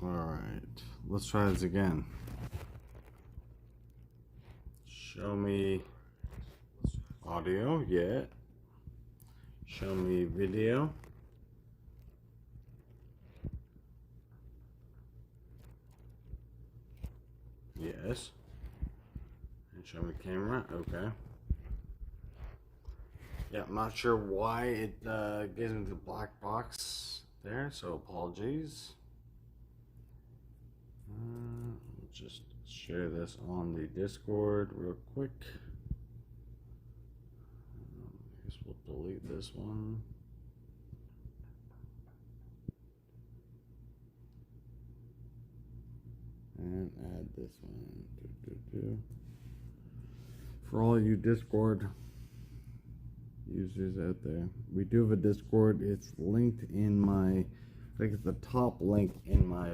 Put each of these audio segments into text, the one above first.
Alright, let's try this again. Show me audio, yeah. Show me video. Yes. And show me camera, okay. Yeah, I'm not sure why it gives me the black box there, so apologies. Just share this on the Discord real quick. I guess we'll delete this one. And add this one. For all you Discord users out there, we do have a Discord. It's linked in my, I think it's the top link in my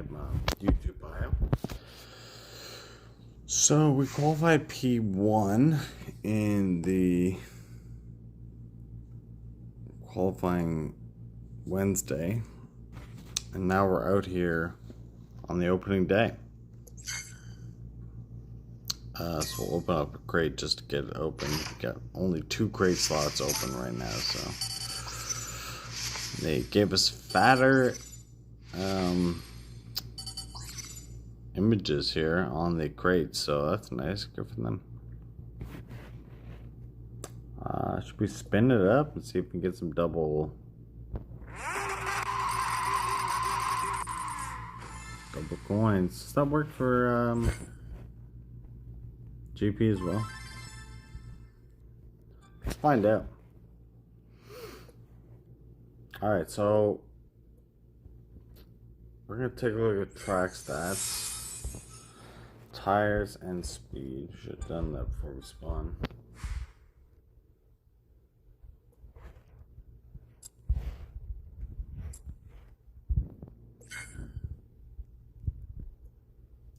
YouTube bio. So we qualified P1 in the qualifying Wednesday, and now we're out here on the opening day. So we'll open up a crate just to get it open. We've got only 2 crate slots open right now, so they gave us fatter images here on the crate, so that's nice. Good for them. Should we spin it up and see if we can get some double coins? Does that work for GP as well? Let's find out. Alright, so we're gonna take a look at track stats, tires, and speed. Should have done that before we spawn.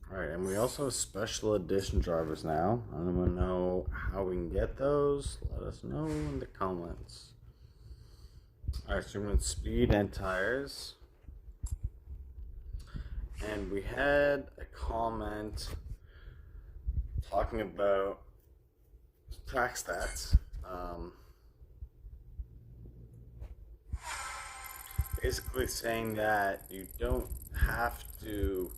Alright, and we also have special edition drivers now. I don't even know how we can get those. Let us know in the comments. Alright, so we're in speed and tires. And we had a comment talking about track stats. Basically saying that you don't have to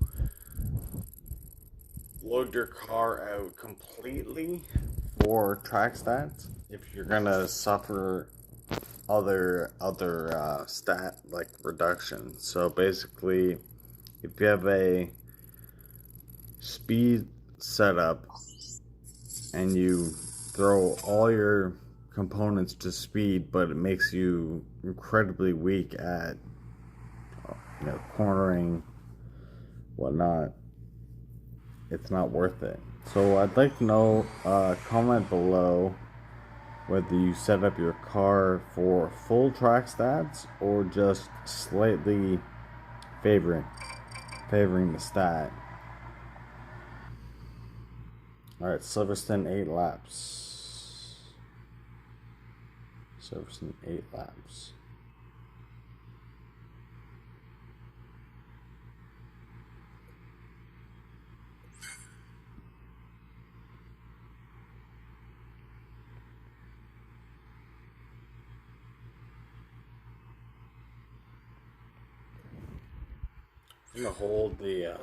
load your car out completely for track stats if you're gonna suffer other stat like reduction. So basically, if you have a speed setup and you throw all your components to speed, but it makes you incredibly weak at cornering, whatnot, it's not worth it. So I'd like to know, comment below whether you set up your car for full track stats or just slightly favoring the stat. Alright, Silverstone 8 laps. Silverstone 8 laps. I'm gonna hold the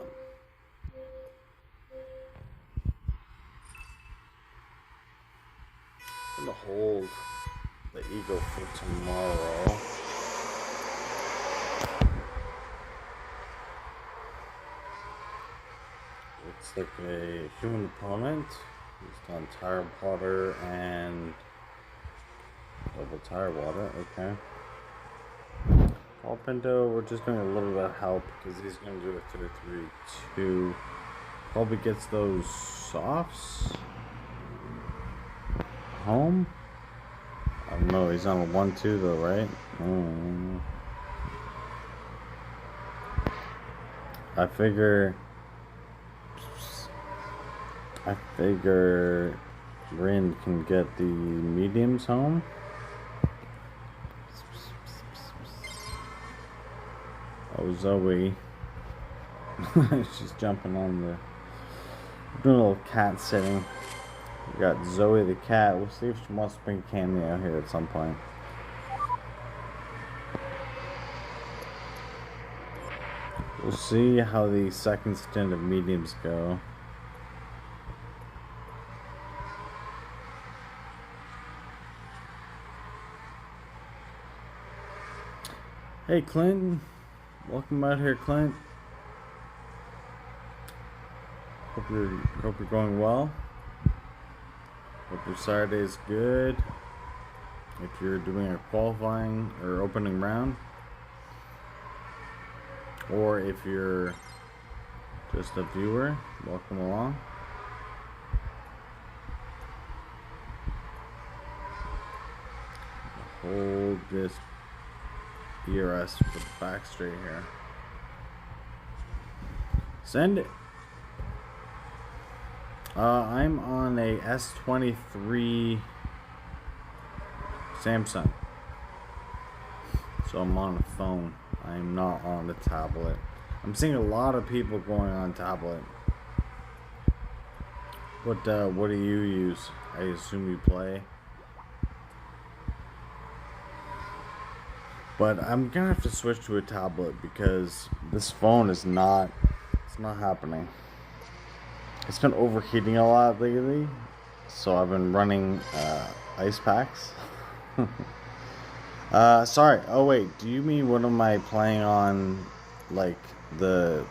Eagle for tomorrow. Looks like a human opponent. He's done tire water and double tire water. Okay. Paul Pinto, we're just doing a little bit of help because he's going to do a 3-3-2. Probably gets those softs home. I don't know, he's on a 1-2 though, right? I figure Rin can get the mediums home. Oh, Zoe. She's jumping on the... doing a little cat sitting. We got Zoe the cat. We'll see if she wants to bring a cameo here at some point. We'll see how the second stint of mediums go. Hey Clint, welcome out here, Clint. Hope you're going well. Hope your Saturday is good. If you're doing a qualifying or opening round, or if you're just a viewer, welcome along. Hold this ERS with the back straight here. Send it. I'm on a S23 Samsung, so I'm on a phone. I'm not on the tablet. I'm seeing a lot of people going on tablet. What do you use? I assume you play. But I'm gonna have to switch to a tablet because this phone is not. It's not happening. It's been overheating a lot lately, so I've been running ice packs. Sorry. Oh wait, do you mean what am I playing on, like the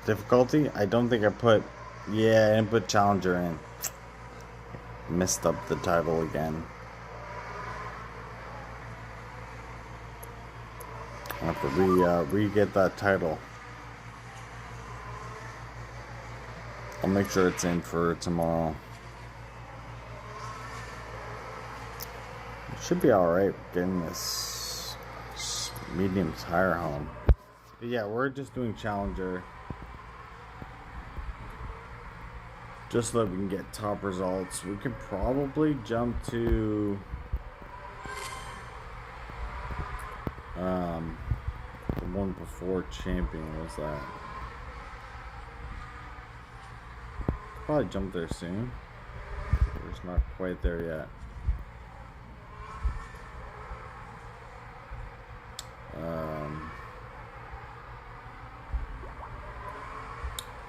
difficulty? I don't think I put. Yeah, I didn't put Challenger in. Messed up the title again. I have to re-get that title. I'll make sure it's in for tomorrow. It should be alright getting this medium tire home. But yeah, we're just doing Challenger. Just so that we can get top results. We can probably jump to the one before champion. What's that? Probably jump there soon. We're just not quite there yet.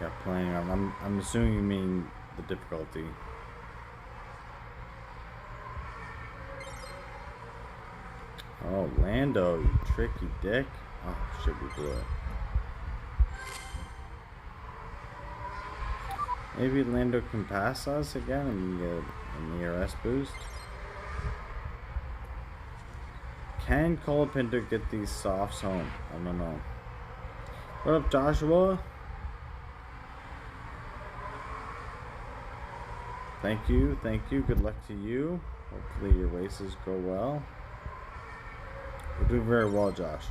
Yeah, playing on. I'm assuming you mean the difficulty. Oh, Lando, you tricky dick. Oh, shit, we blew it. Maybe Lando can pass us again and get an ERS boost. Can Colapinto get these softs home? I don't know. What up, Joshua? Thank you, thank you. Good luck to you. Hopefully your races go well. We're doing very well, Josh.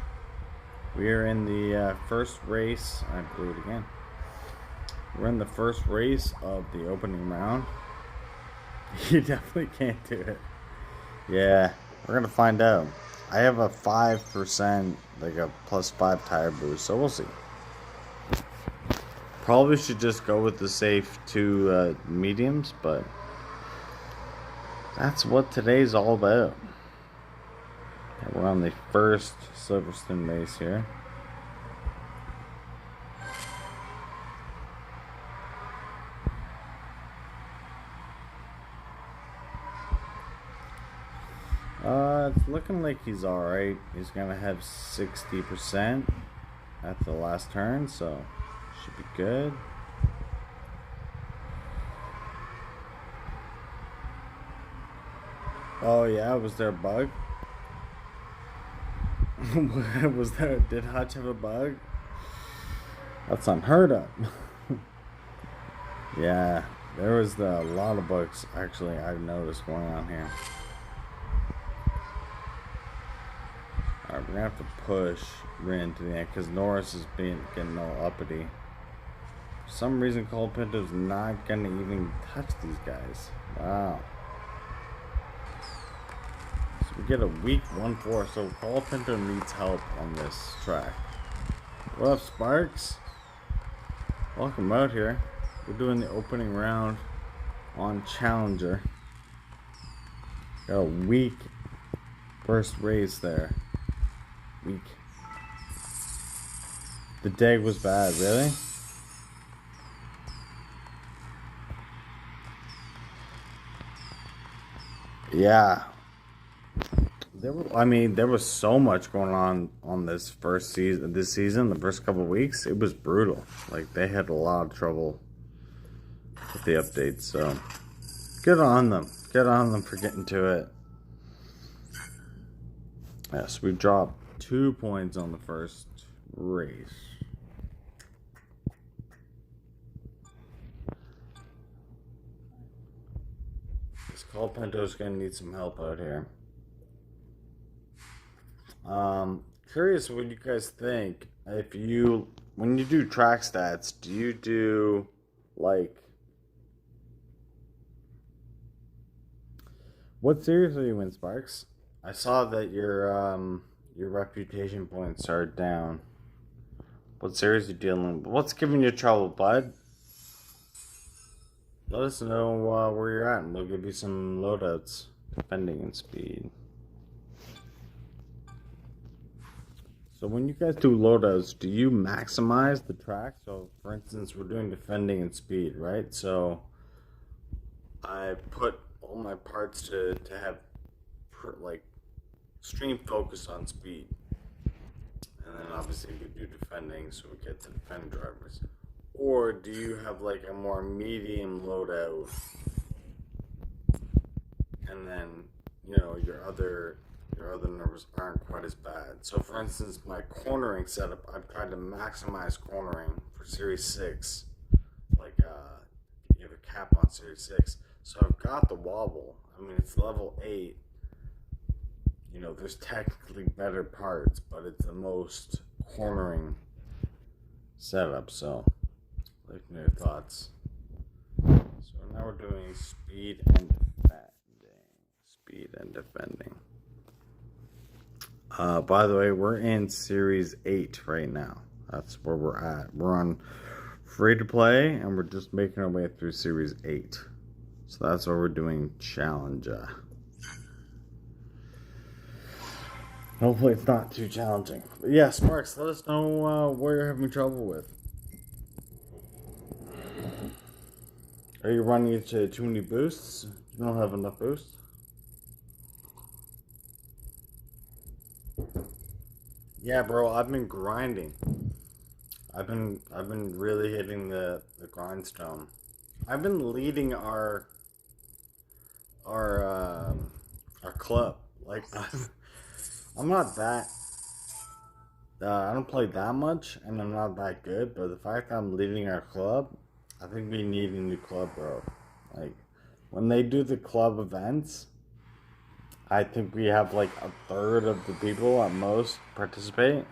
We are in the first race. I blew it again. We're in the first race of the opening round. You definitely can't do it. Yeah, we're gonna find out. I have a 5%, like a +5 tire boost, so we'll see. Probably should just go with the safe 2 mediums, but that's what today's all about. Yeah, we're on the first Silverstone race here. It's looking like he's alright. He's gonna have 60% at the last turn, so should be good. Oh yeah, was there a bug? Was there? Did Hutch have a bug? That's unheard of. Yeah, there was a lot of bugs actually I've noticed going on here. Alright, we're gonna have to push Rin to the end because Norris is getting all uppity. For some reason, Colapinto's not gonna even touch these guys. Wow. So we get a weak 1-4, so Colapinto needs help on this track. What up, Sparks? Welcome out here. We're doing the opening round on Challenger. Got a weak first race there. Weak. The day was bad, really? Yeah. There was so much going on this first season. This season, the first couple of weeks, it was brutal. Like they had a lot of trouble with the updates. So good on them. Good on them for getting to it. Yes, we dropped 2 points on the first race. This Call Pinto's gonna need some help out here. Curious what you guys think. When you do track stats, do you do like what series are you in, Sparks? I saw that your reputation points are down. What series are you dealing with? What's giving you trouble, bud? Let us know where you're at, and we'll give you some loadouts, defending and speed. So when you guys do loadouts, do you maximize the track? So for instance, we're doing defending and speed, right? So I put all my parts to have like extreme focus on speed. And then obviously we do defending, so we get to defend drivers. Or do you have like a more medium loadout? And then, your other numbers aren't quite as bad. So for instance, my cornering setup, I've tried to maximize cornering for Series 6. Like, you have a cap on Series 6. So I've got the wobble. I mean, it's level 8. There's technically better parts, but it's the most cornering setup. So, let me know your thoughts. So now we're doing speed and defending. Speed and defending. By the way, we're in Series 8 right now. That's where we're at. We're on free to play, and we're just making our way through Series 8. So that's where we're doing Challenger. Hopefully it's not too challenging. But yeah, Sparks, let us know where you're having trouble with. Are you running into too many boosts? You don't have enough boosts? Yeah, bro, I've been grinding. I've been really hitting the grindstone. I've been leading our club. Like I'm not that. I don't play that much, and I'm not that good. But the fact that I'm leading our club, I think we need a new club, bro. Like when they do the club events, I think we have like a third of the people at most participate.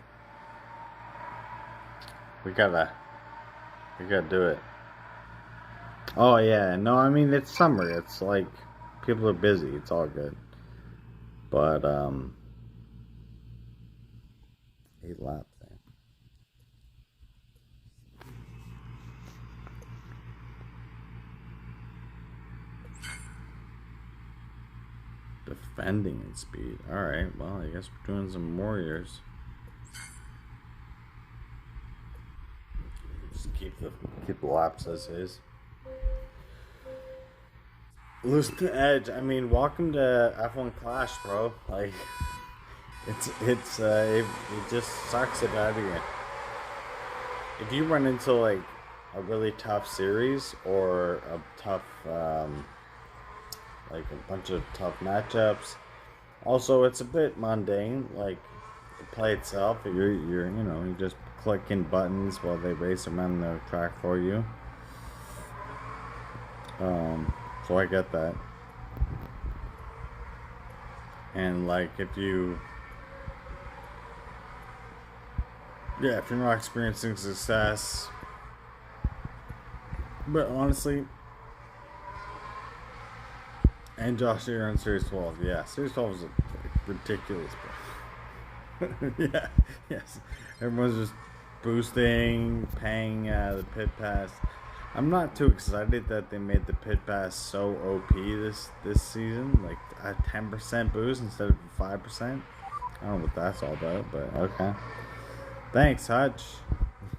We gotta do it. Oh yeah, no, I mean it's summer. It's like people are busy. It's all good. But 8 laps. Defending and speed. Alright, well, I guess we're doing some warriors. Just keep the laps as is. Lose the edge. I mean, welcome to F1 Clash, bro. Like, it just sucks it out of you. If you run into like a really tough series or a tough like a bunch of tough matchups. Also, it's a bit mundane, like the play itself. You're just clicking buttons while they race around the track for you. So I get that. And like if you're not experiencing success, but honestly. And Josh, you're on Series 12. Yeah, Series 12 is ridiculous, bro. Yeah, yes. Everyone's just boosting, paying the pit pass. I'm not too excited that they made the pit pass so OP this season, like a 10% boost instead of 5%. I don't know what that's all about, but okay. Thanks, Hutch.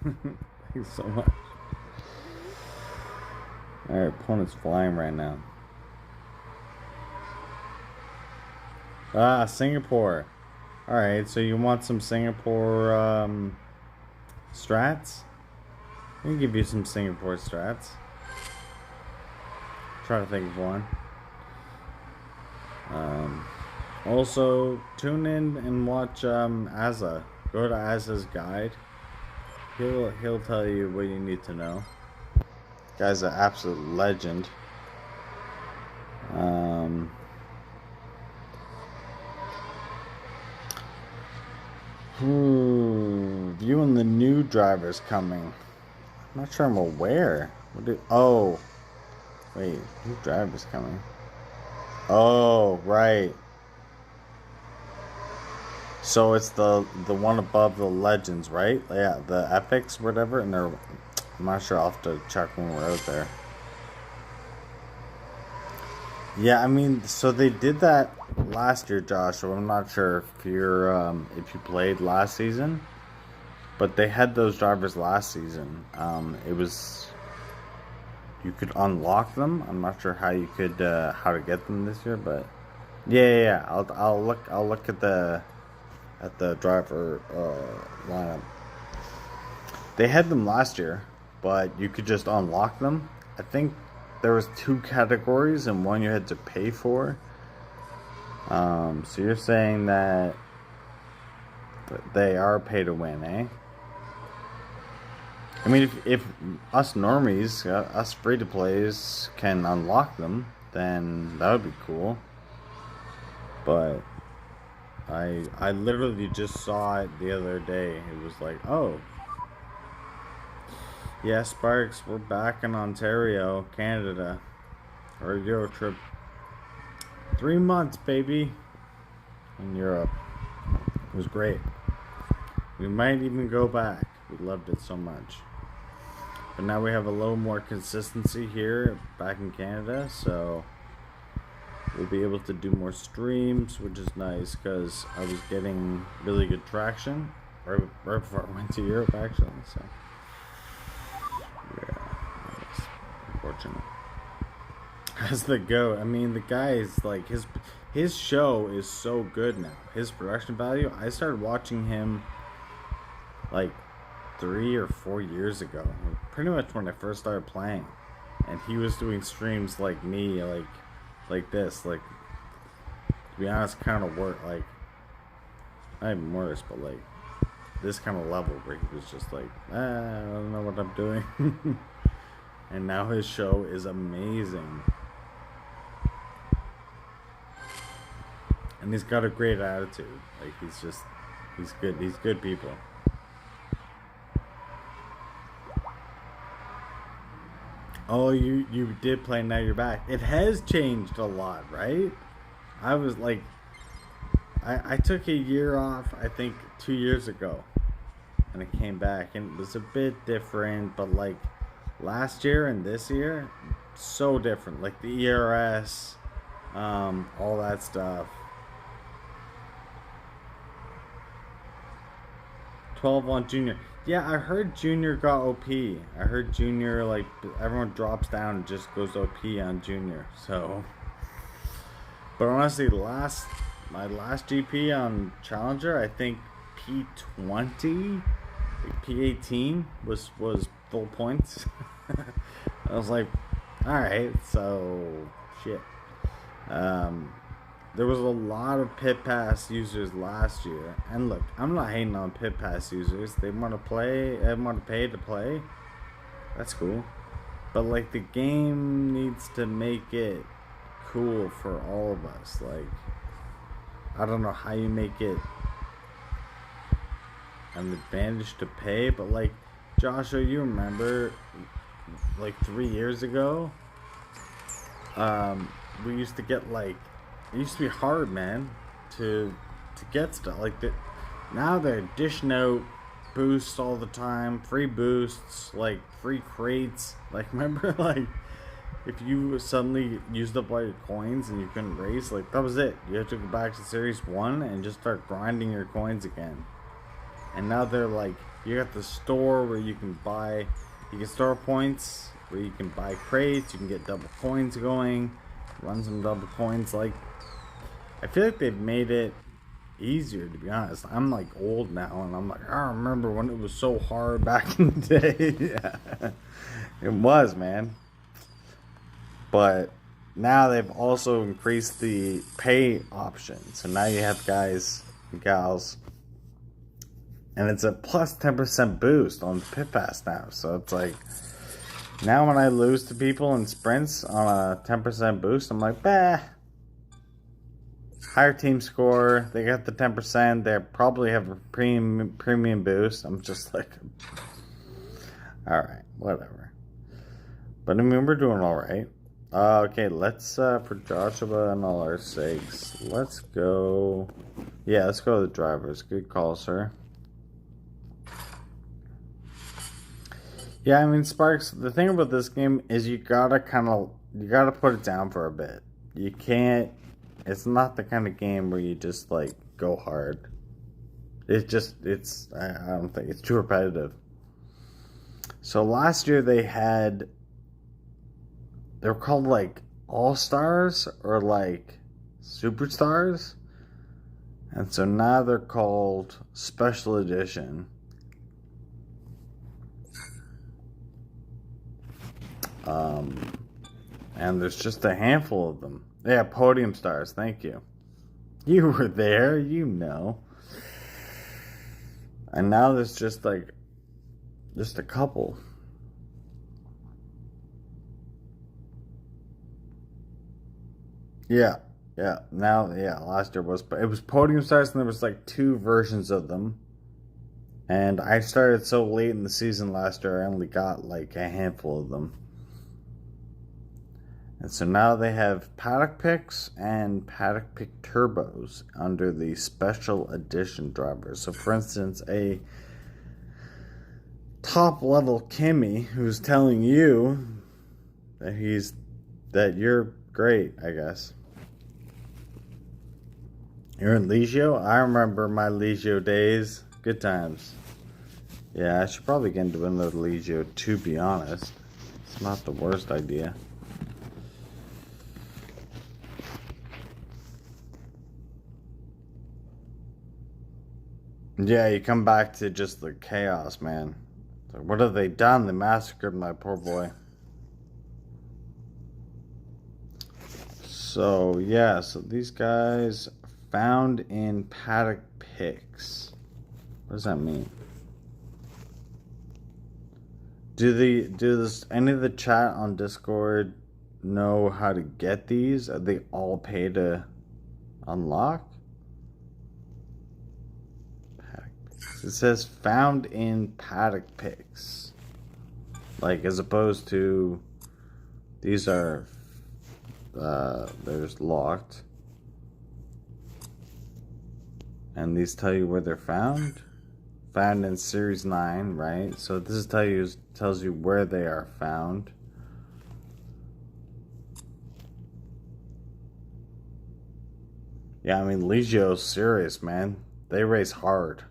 Thanks so much. Alright, opponent's flying right now. Ah, Singapore. Alright, so you want some Singapore strats? I can give you some Singapore strats. Try to think of one. Also, tune in and watch Azza. Go to Azza's guide. He'll tell you what you need to know. Guy's an absolute legend. Viewing the new drivers coming. I'm not sure I'm aware. Oh, wait, new drivers coming. Oh, right. So it's the one above the legends, right? Yeah, the epics, whatever. And I'm not sure. I'll have to check when we're out there. Yeah, I mean, so they did that last year, Joshua. I'm not sure if if you played last season, but they had those drivers last season. It was, you could unlock them. I'm not sure how you could how to get them this year, but yeah. I'll look at the driver lineup. They had them last year, but you could just unlock them. I think there was 2 categories and one you had to pay for. So you're saying that they are pay to win, eh? I mean, if us normies, us free to plays can unlock them, then that would be cool. But I literally just saw it the other day. It was like, oh, yeah, Sparks, we're back in Ontario, Canada. Our Euro trip. 3 months, baby, in Europe. It was great. We might even go back. We loved it so much. But now we have a little more consistency here back in Canada, so we'll be able to do more streams, which is nice because I was getting really good traction right before I went to Europe, actually. So yeah, that's unfortunate. As the GOAT, I mean, the guy is like, his show is so good now. His production value, I started watching him like 3 or 4 years ago, pretty much when I first started playing, and he was doing streams like me, like this, like, to be honest, kind of work, like, not even worse, but like this kind of level where he was just like, I don't know what I'm doing. And now his show is amazing, and he's got a great attitude. Like, he's good people. Oh, you did play Now You're Back. It has changed a lot, right? I was like, I took a year off, I think 2 years ago, and I came back, and it was a bit different, but like last year and this year, so different. Like the ERS, all that stuff. 12 on Junior. Yeah, I heard Junior got OP. I heard Junior, like, everyone drops down and just goes OP on Junior. So, but honestly, my last GP on Challenger, I think P20, P18 was full points. I was like, all right, so shit. There was a lot of pit pass users last year, and look, I'm not hating on pit pass users. They want to play, they want to pay to play. That's cool, but like, the game needs to make it cool for all of us. Like, I don't know how you make it an advantage to pay, but like, Joshua, you remember like 3 years ago, we used to get like, it used to be hard, man, to get stuff like that. Now they're dishing out boosts all the time, free boosts, like free crates. Like remember, like if you suddenly used up all your coins and you couldn't race, like that was it. You have to go back to Series 1 and just start grinding your coins again. And now they're like, you got the store where you can buy, you can store points, where you can buy crates, you can get double coins going, run some double coins. Like, I feel like they've made it easier, to be honest. I'm like old now, and I'm like, I remember when it was so hard back in the day. Yeah, it was, man. But now they've also increased the pay option. So now you have guys and gals, and it's a plus 10% boost on the pit pass now. So it's like, now when I lose to people in sprints on a 10% boost, I'm like, bah. Higher team score, they got the 10%, they probably have a premium boost. I'm just like, alright, whatever. But I mean, we're doing alright. Okay, let's, for Joshua and all our sakes, let's go. Yeah, let's go to the drivers. Good call, sir. Yeah, I mean, Sparks, the thing about this game is you gotta put it down for a bit. You can't, it's not the kind of game where you just, like, go hard. I don't think, it's too repetitive. So last year they were called, like, All-Stars or, like, Superstars. And so now they're called Special Edition. And there's just a handful of them. Yeah, Podium Stars, thank you. You were there, you know. And now there's just a couple. Yeah, last year it was Podium Stars, and there was like 2 versions of them. And I started so late in the season last year, I only got like a handful of them. And so now they have Paddock Picks and Paddock Pick Turbos under the Special Edition drivers. So for instance, a top level Kimmy who's telling you that you're great, I guess. You're in Legio? I remember my Legio days. Good times. Yeah, I should probably get into another Legio, to be honest. It's not the worst idea. Yeah, you come back to just the chaos, man. So what have they done? They massacred my poor boy. So, yeah, so these guys found in Paddock Picks. What does that mean? Does any of the chat on Discord know how to get these? Are they all pay to unlock? It says found in Paddock Picks. Like, as opposed to these are there's locked. And these tell you where they're found. Found in Series 9, right? So this tells you where they are found. Yeah, I mean, Legio's serious, man. They race hard.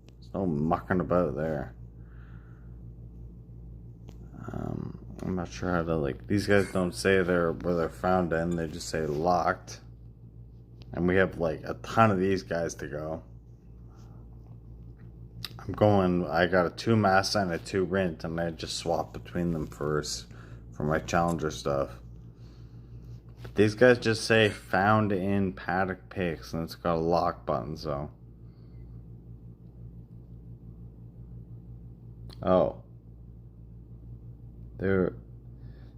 There's no mucking about there. I'm not sure how to, like, these guys don't say where they're found in, they just say locked. And we have, like, a ton of these guys to go. I got a 2 Massa and a 2 Rint, and I just swapped between them first for my Challenger stuff. But these guys just say found in Paddock Picks, and it's got a lock button, so. Oh.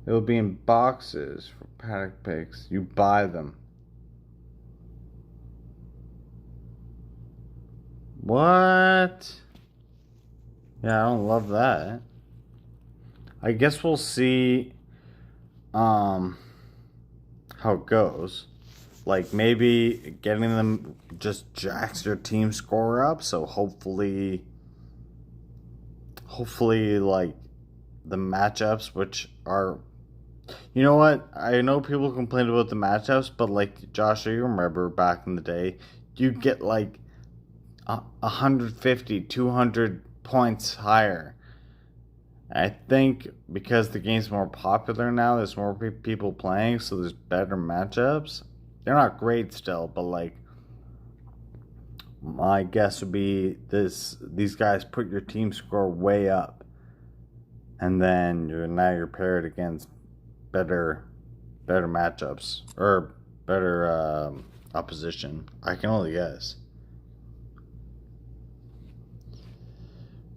It'll be in boxes for Paddock Picks. You buy them. What? Yeah, I don't love that. I guess we'll see how it goes. Like, maybe getting them just jacks your team score up, so hopefully hopefully, like, the matchups, which are, you know what? I know people complain about the matchups, but like Josh, you remember back in the day, you get like 150, 200 points higher. I think because the game's more popular now, there's more people playing, so there's better matchups. They're not great still, but like my guess would be these guys put your team score way up, and then you're paired against better matchups or better opposition. I can only guess.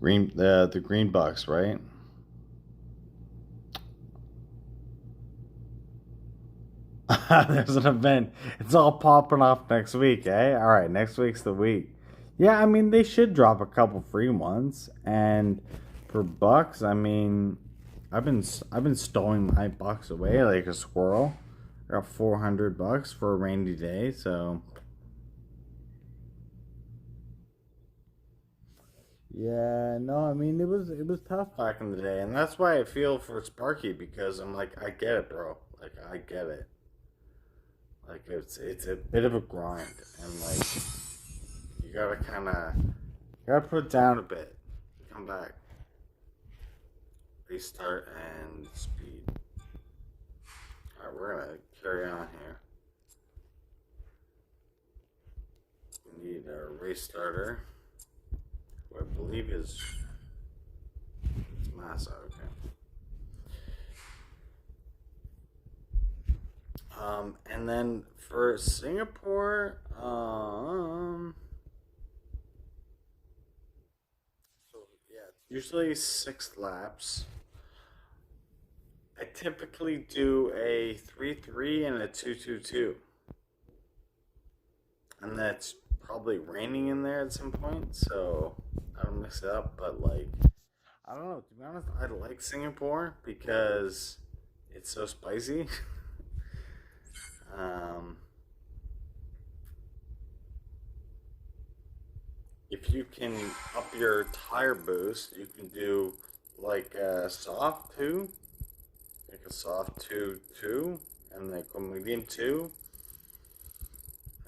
The Green Bucks, right? There's an event. It's all popping off next week, eh? All right, next week's the week. Yeah, I mean they should drop a couple free ones, and for bucks, I mean, I've been stowing my bucks away like a squirrel. I got $400 for a rainy day, so yeah, no, I mean it was tough back in the day, and that's why I feel for Sparky because I'm like I get it, bro. Like I get it. Like it's a bit of a grind, and like you gotta kind of you gotta put it down a bit, come back, restart, and speed. All right, we're gonna carry on here. We need a race starter, who I believe is it's Massa. Okay. And then for Singapore, so yeah, it's usually 6 laps. I typically do a 3-3 and a 2-2-2, and that's probably raining in there at some point, so I don't mix it up. But like, I don't know. To be honest, I like Singapore because it's so spicy. um, if you can up your tire boost, you can do like a soft two, like a soft two, and like a medium two,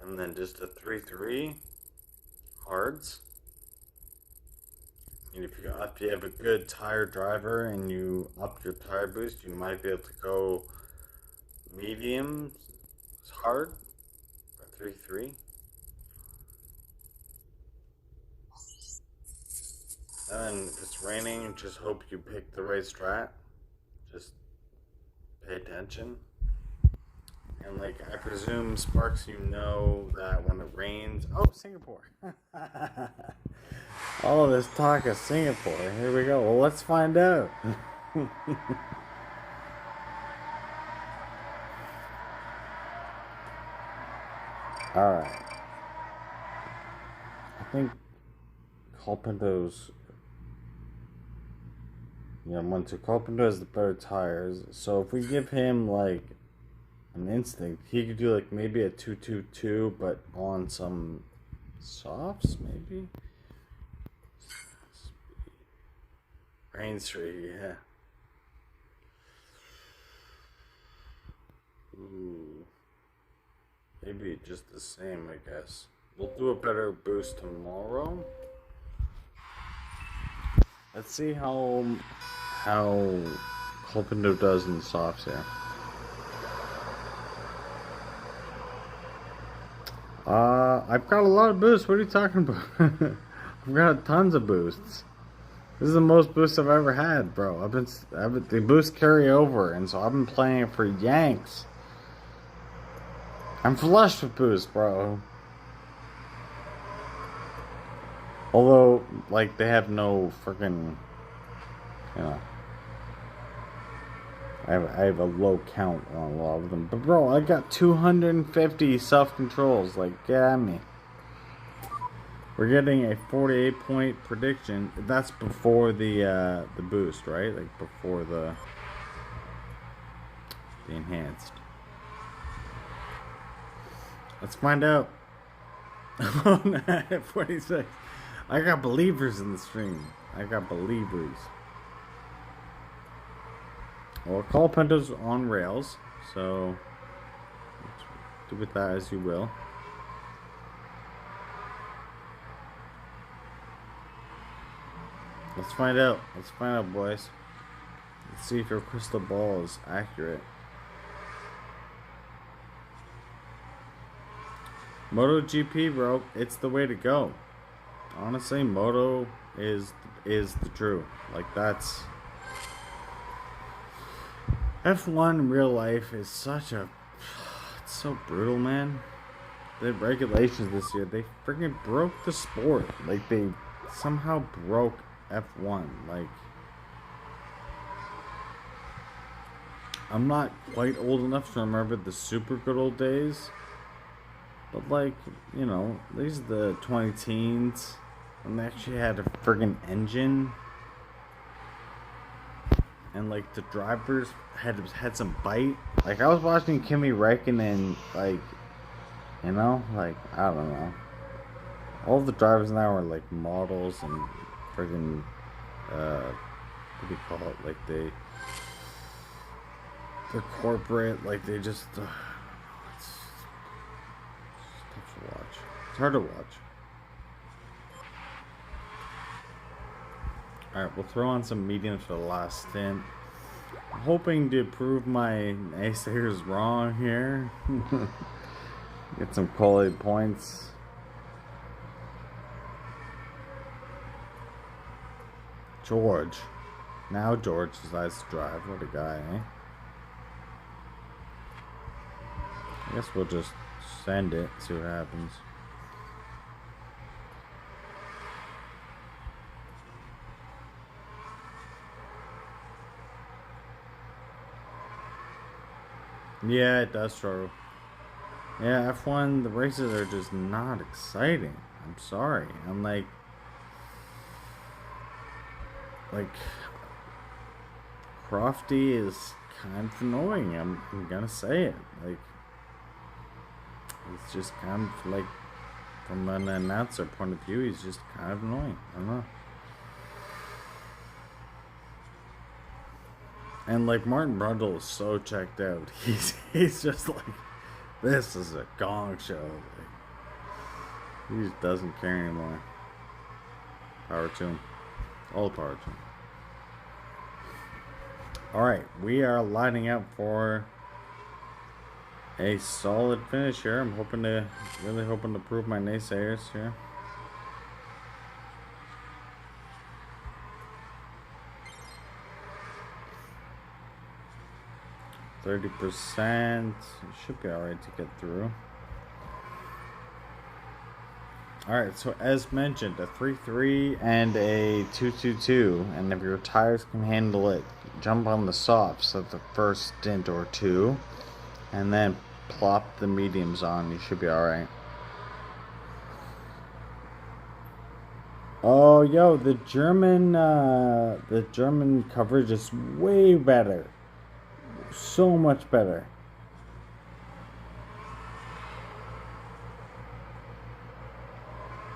and then just a 3-3 hards. And if you have a good tire driver and you up your tire boost, you might be able to go medium hard, 3-3. And if it's raining, just hope you pick the right strat. Just pay attention. And like I presume Sparks, you know that when it rains. Oh, Singapore. All of this talk of Singapore. Here we go. Well, let's find out. All right. I think Colpinto's. Yeah, Colpinto has the better tires. So if we give him like an instinct, he could do like maybe a 2-2-2, but on some softs, maybe. Rain Street, yeah. Ooh. Maybe just the same, I guess. We'll do a better boost tomorrow. Let's see how Colpindo does in the softs here. I've got a lot of boosts. What are you talking about? I've got tons of boosts. This is the most boosts I've ever had, bro. The boosts carry over, and so I've been playing for Yanks. I'm flush with boosts, bro. Although, like, they have no freaking, you know, I have a low count on a lot of them. But bro, I got 250 self controls. Like, get at me. We're getting a 48-point prediction. That's before the boost, right? Like before the enhanced. Let's find out. 46. I got believers in the stream. I got believers. Well, Colapinto's on rails, so do with that as you will. Let's find out. Let's find out, boys. Let's see if your crystal ball is accurate. MotoGP, bro, it's the way to go. Honestly, Moto is the true. Like, that's... F1 in real life is such a... It's so brutal, man. The regulations this year, they freaking broke the sport. Like, they somehow broke F1. Like, I'm not quite old enough to remember the super good old days. But, like, you know, these are the 20 teens. And they actually had a friggin' engine. And, like, the drivers had some bite. Like, I was watching Kimi Räikkönen, like, you know, like, I don't know. All the drivers now are, like, models and friggin', what do you call it? Like, they're corporate, like, they just, it's tough to watch. It's hard to watch. Alright, we'll throw on some mediums for the last stint. I'm hoping to prove my naysayers wrong here. Get some quality points. George. Now George decides to drive. What a guy, eh? I guess we'll just send it, see what happens. Yeah, it does struggle. Yeah, F1, the races are just not exciting. I'm sorry. I'm like, Crofty is kind of annoying. I'm gonna say it. Like, it's just kind of like, from an announcer point of view, he's just kind of annoying. I don't know. And like Martin Brundle is so checked out. He's just like, this is a gong show. Like, he just doesn't care anymore. Power to him. All power to him. Alright, we are lining up for a solid finish here. I'm really hoping to prove my naysayers here. %. Should be alright to get through. Alright, so as mentioned, a 3.3 and a 2.22, and if your tires can handle it, jump on the softs at the first stint or two, and then plop the mediums on. You should be alright. Oh, yo, the German coverage is way better. So much better.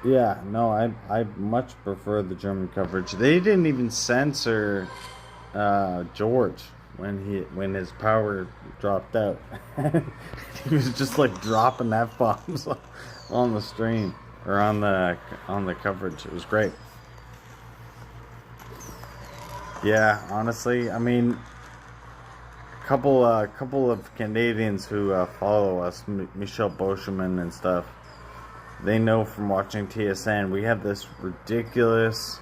Yeah, no, I much prefer the German coverage. They didn't even censor George when his power dropped out. He was just like dropping F-bombs on the stream or on the coverage. It was great. Yeah, honestly, I mean, couple of Canadians who follow us, Michel Boscheman and stuff, they know from watching TSN we have this ridiculous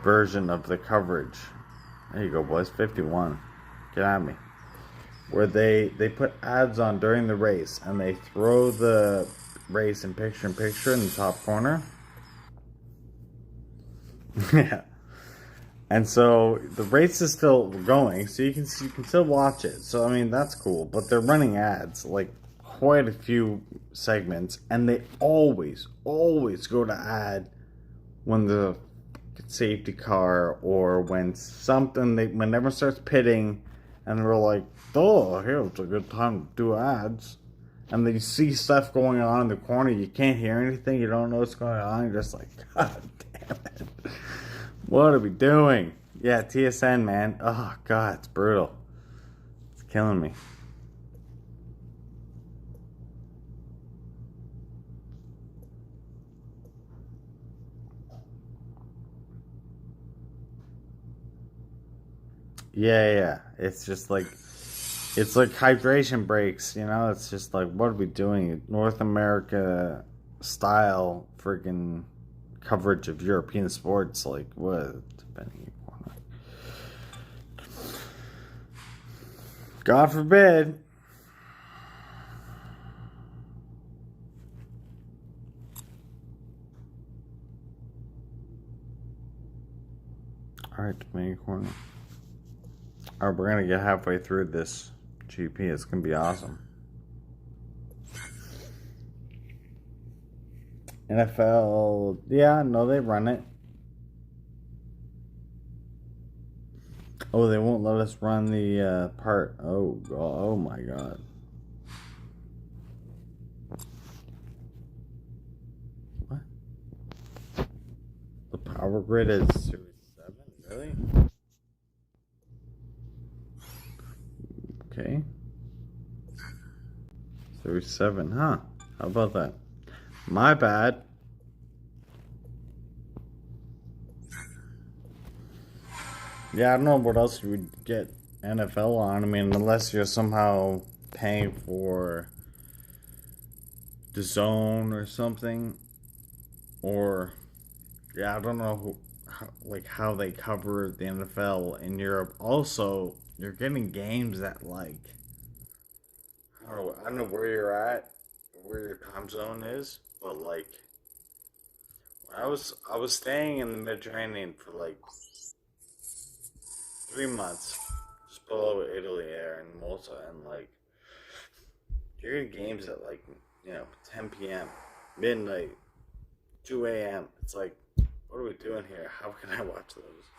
version of the coverage. There you go, boys. 51. Get at me. Where they put ads on during the race and they throw the race in picture in the top corner. Yeah. And so the race is still going, so you can still watch it. So I mean that's cool, but they're running ads like quite a few segments, and they always go to ad when the safety car or when when everyone starts pitting, and they're like, oh, here's a good time to do ads, and then you see stuff going on in the corner, you can't hear anything, you don't know what's going on, you're just like, god damn it. What are we doing? Yeah, TSN, man. Oh, God, it's brutal. It's killing me. Yeah, yeah. It's just like it's like hydration breaks, you know? It's just like what are we doing? North America style freaking coverage of European sports, like what depending on God forbid. Alright, Dominican corner. Alright, we're gonna get halfway through this GP. It's gonna be awesome. NFL, yeah, no, they run it. Oh, they won't let us run the part. Oh my God. What? The power grid is Series 7? Really? Okay. Series 7, huh? How about that? My bad. Yeah, I don't know what else you would get NFL on. I mean, unless you're somehow paying for the zone or something. Or, yeah, I don't know how they cover the NFL in Europe. Also, you're getting games that, like, I don't know where you're at, where your time zone is, but, like, I was staying in the Mediterranean for like 3 months, just below Italy there in Malta, and like you're getting games at like 10 p.m., midnight, 2 a.m. It's like, what are we doing here? How can I watch those?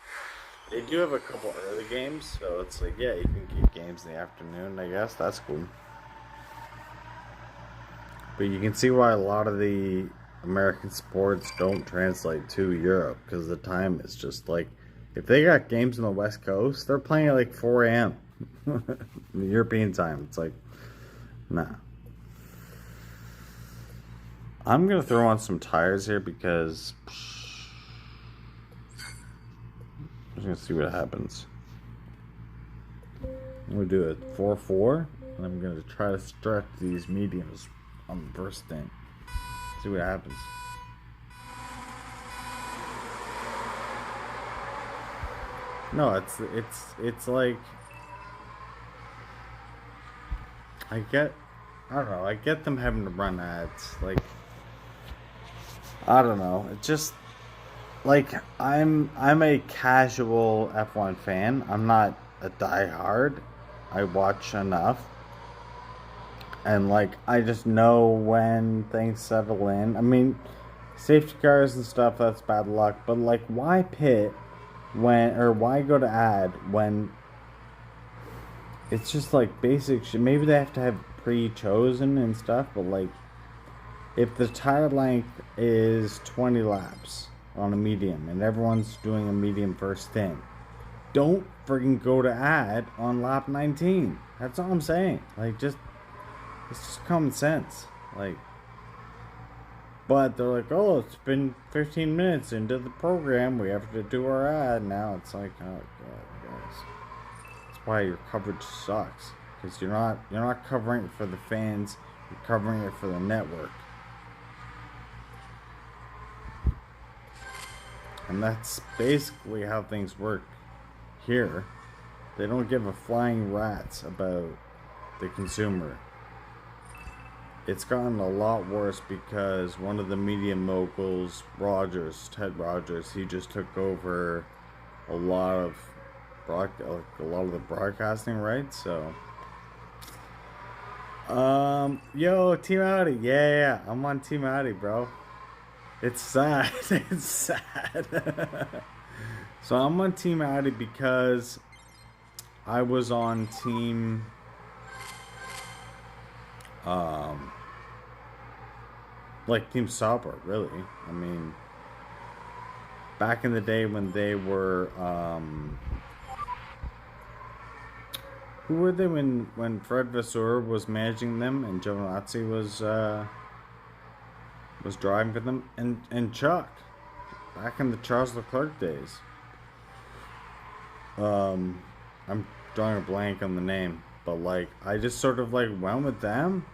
They do have a couple early games, so it's like, yeah, you can get games in the afternoon. I guess that's cool. But you can see why a lot of the American sports don't translate to Europe because the time is just like if they got games on the West Coast, they're playing at like 4 a.m. European time. It's like, nah. I'm gonna throw on some tires here because I'm just gonna see what happens. I'm gonna do a 4-4, and I'm gonna try to stretch these mediums on the first thing. See what happens. No, it's like I don't know, I get them having to run ads. Like I don't know. It just like I'm a casual F1 fan. I'm not a diehard. I watch enough. And like I just know when things settle in. I mean, safety cars and stuff, that's bad luck, but like why pit when or why go to ad when it's just like basic shit. Maybe they have to have pre-chosen and stuff, but like if the tire length is 20 laps on a medium and everyone's doing a medium first stint, don't freaking go to ad on lap 19. That's all I'm saying. Like just it's just common sense. Like but they're like, oh, it's been 15 minutes into the program. We have to do our ad now. It's like, oh god, guys. That's why your coverage sucks because you're not covering it for the fans. You're covering it for the network, and that's basically how things work here. They don't give a flying rat's about the consumer. It's gotten a lot worse because one of the media moguls, Ted Rogers, he just took over a lot of the broadcasting rights. So, yo, Team Audi, yeah, I'm on Team Audi, bro. It's sad, it's sad. So I'm on Team Audi because I was on Team like Team Sauber, really. I mean, back in the day when they were who were they when Fred Vasseur was managing them and Giovinazzi was driving for them, and Chuck back in the Charles Leclerc days. I'm drawing a blank on the name, but like I just sort of like went with them,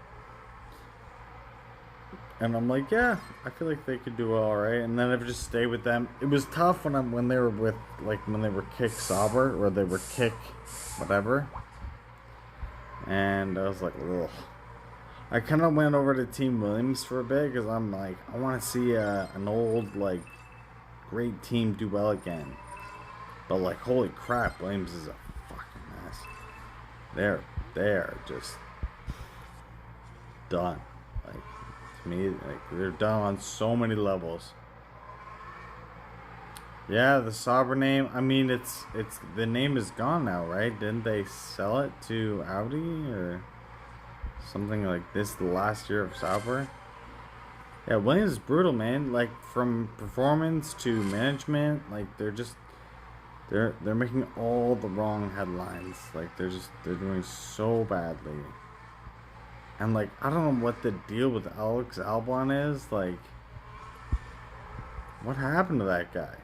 and I'm like, yeah, I feel like they could do all right, and then I've just stayed with them. It was tough when they were with like when they were Kick Sauber or they were Kick whatever, and I was like, ugh. I kind of went over to Team Williams for a bit because I'm like, I want to see an old like great team do well again. But like, holy crap, Williams is a fucking mess. They're just done. Like, to me, like they're done on so many levels. Yeah, the Sauber name. I mean, it's the name is gone now, right? Didn't they sell it to Audi or something like this? The last year of Sauber. Yeah, Williams is brutal, man. Like from performance to management, like they're making all the wrong headlines. Like they're doing so badly. And like I don't know what the deal with Alex Albon is. Like what happened to that guy?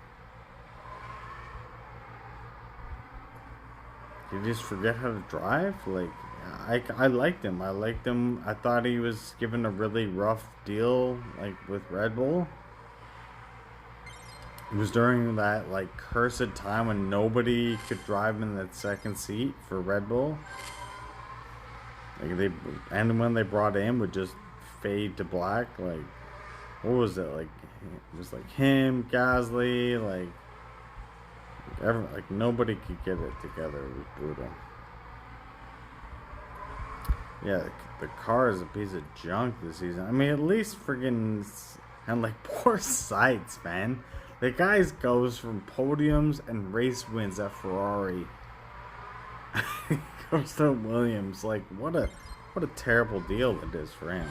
Did he just forget how to drive? Like I liked him. I liked him. I thought he was given a really rough deal like with Red Bull. It was during that like cursed time when nobody could drive in that second seat for Red Bull. Like and when they brought in would just fade to black. Like what was it like? It was like him, Gasly, like nobody could get it together. It was brutal. Yeah, the car is a piece of junk this season. I mean, at least friggin' and like poor Sights, man. The guy goes from podiums and race wins at Ferrari. Goes to Williams. Like what a terrible deal it is for him.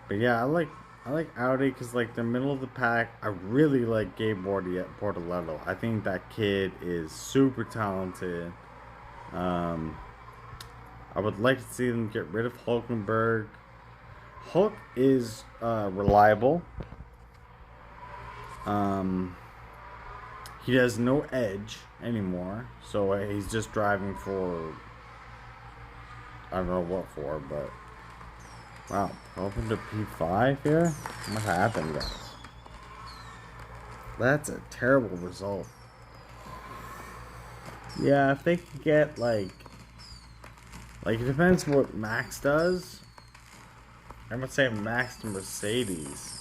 But yeah, I like Audi because like they're middle of the pack. I really like Gabe Bortoleto. I think that kid is super talented. Um, I would like to see them get rid of Hulkenberg. Hulk is reliable. He has no edge anymore, so he's just driving for I don't know what for, but wow, open to P5 here. What happened, guys? That's a terrible result. Yeah, if they could get like it depends what Max does. I'm gonna say Max to Mercedes.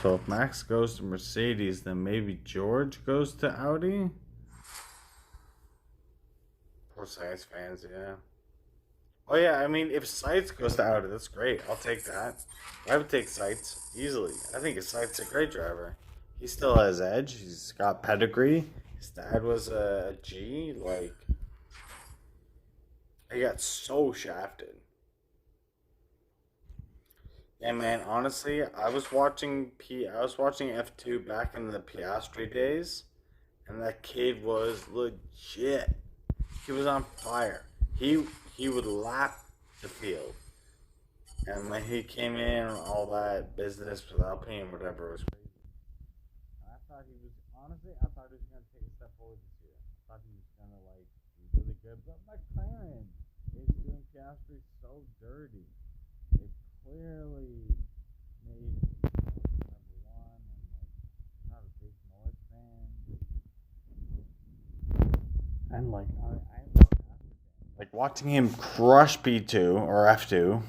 So if Max goes to Mercedes, then maybe George goes to Audi. Poor Science fans, yeah. Oh yeah, I mean if Sights goes to Audi, that's great. I'll take that. I would take Sights easily. I think Sights a great driver. He still has edge. He's got pedigree. His dad was a G. Like he got so shafted. Yeah, man. Honestly, I was watching F2 back in the Piastri days, and that kid was legit. He was on fire. He would lap the field, and when he came in, all that business with Alpine, whatever was crazy. I thought he was honestly, I thought he was gonna take a step forward this year. I thought he was gonna like be really good, but McLaren is doing Piastri so dirty. They clearly made number one, and like not a big Norris fan, and like I like watching him crush P2 or F2,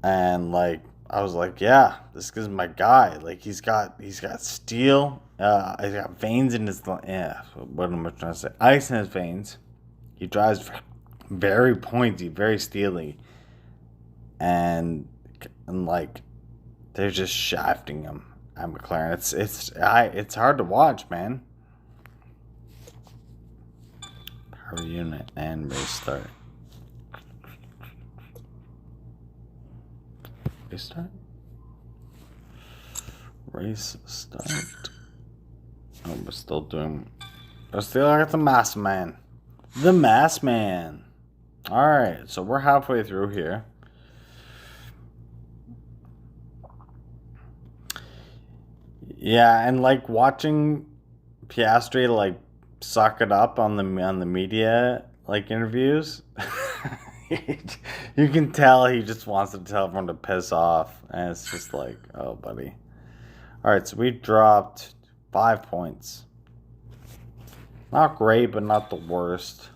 and like I was like, yeah, this is my guy. Like he's got steel. He's got veins in his yeah. What am I trying to say? Ice in his veins. He drives very pointy, very steely, and like they're just shafting him at McLaren. It's hard to watch, man. Power unit and race start. Restart? Race start. Oh, we're still doing. We're still at the Mask Man. The Mask Man. Alright, so we're halfway through here. Yeah, and like watching Piastri like suck it up on the media like interviews. You can tell he just wants to tell everyone to piss off, and it's just like, oh, buddy. All right, so we dropped 5 points. Not great, but not the worst.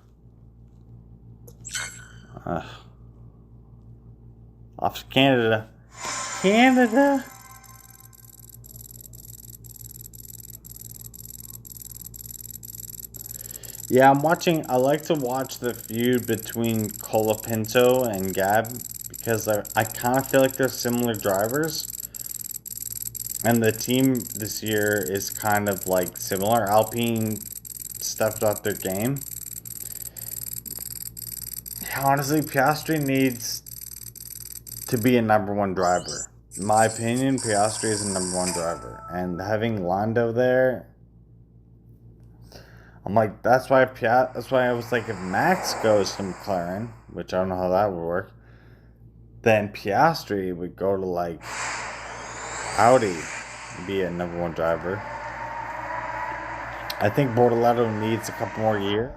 Off to Canada. Canada. Yeah, I like to watch the feud between Colapinto and Gab because I kind of feel like they're similar drivers. And the team this year is kind of like similar. Alpine stepped up their game. Honestly, Piastri needs to be a #1 driver. In my opinion, Piastri is a #1 driver. And having Lando there, I'm like, that's why I was like, if Max goes to McLaren, which I don't know how that would work, then Piastri would go to like Audi, be a #1 driver. I think Bortoleto needs a couple more years.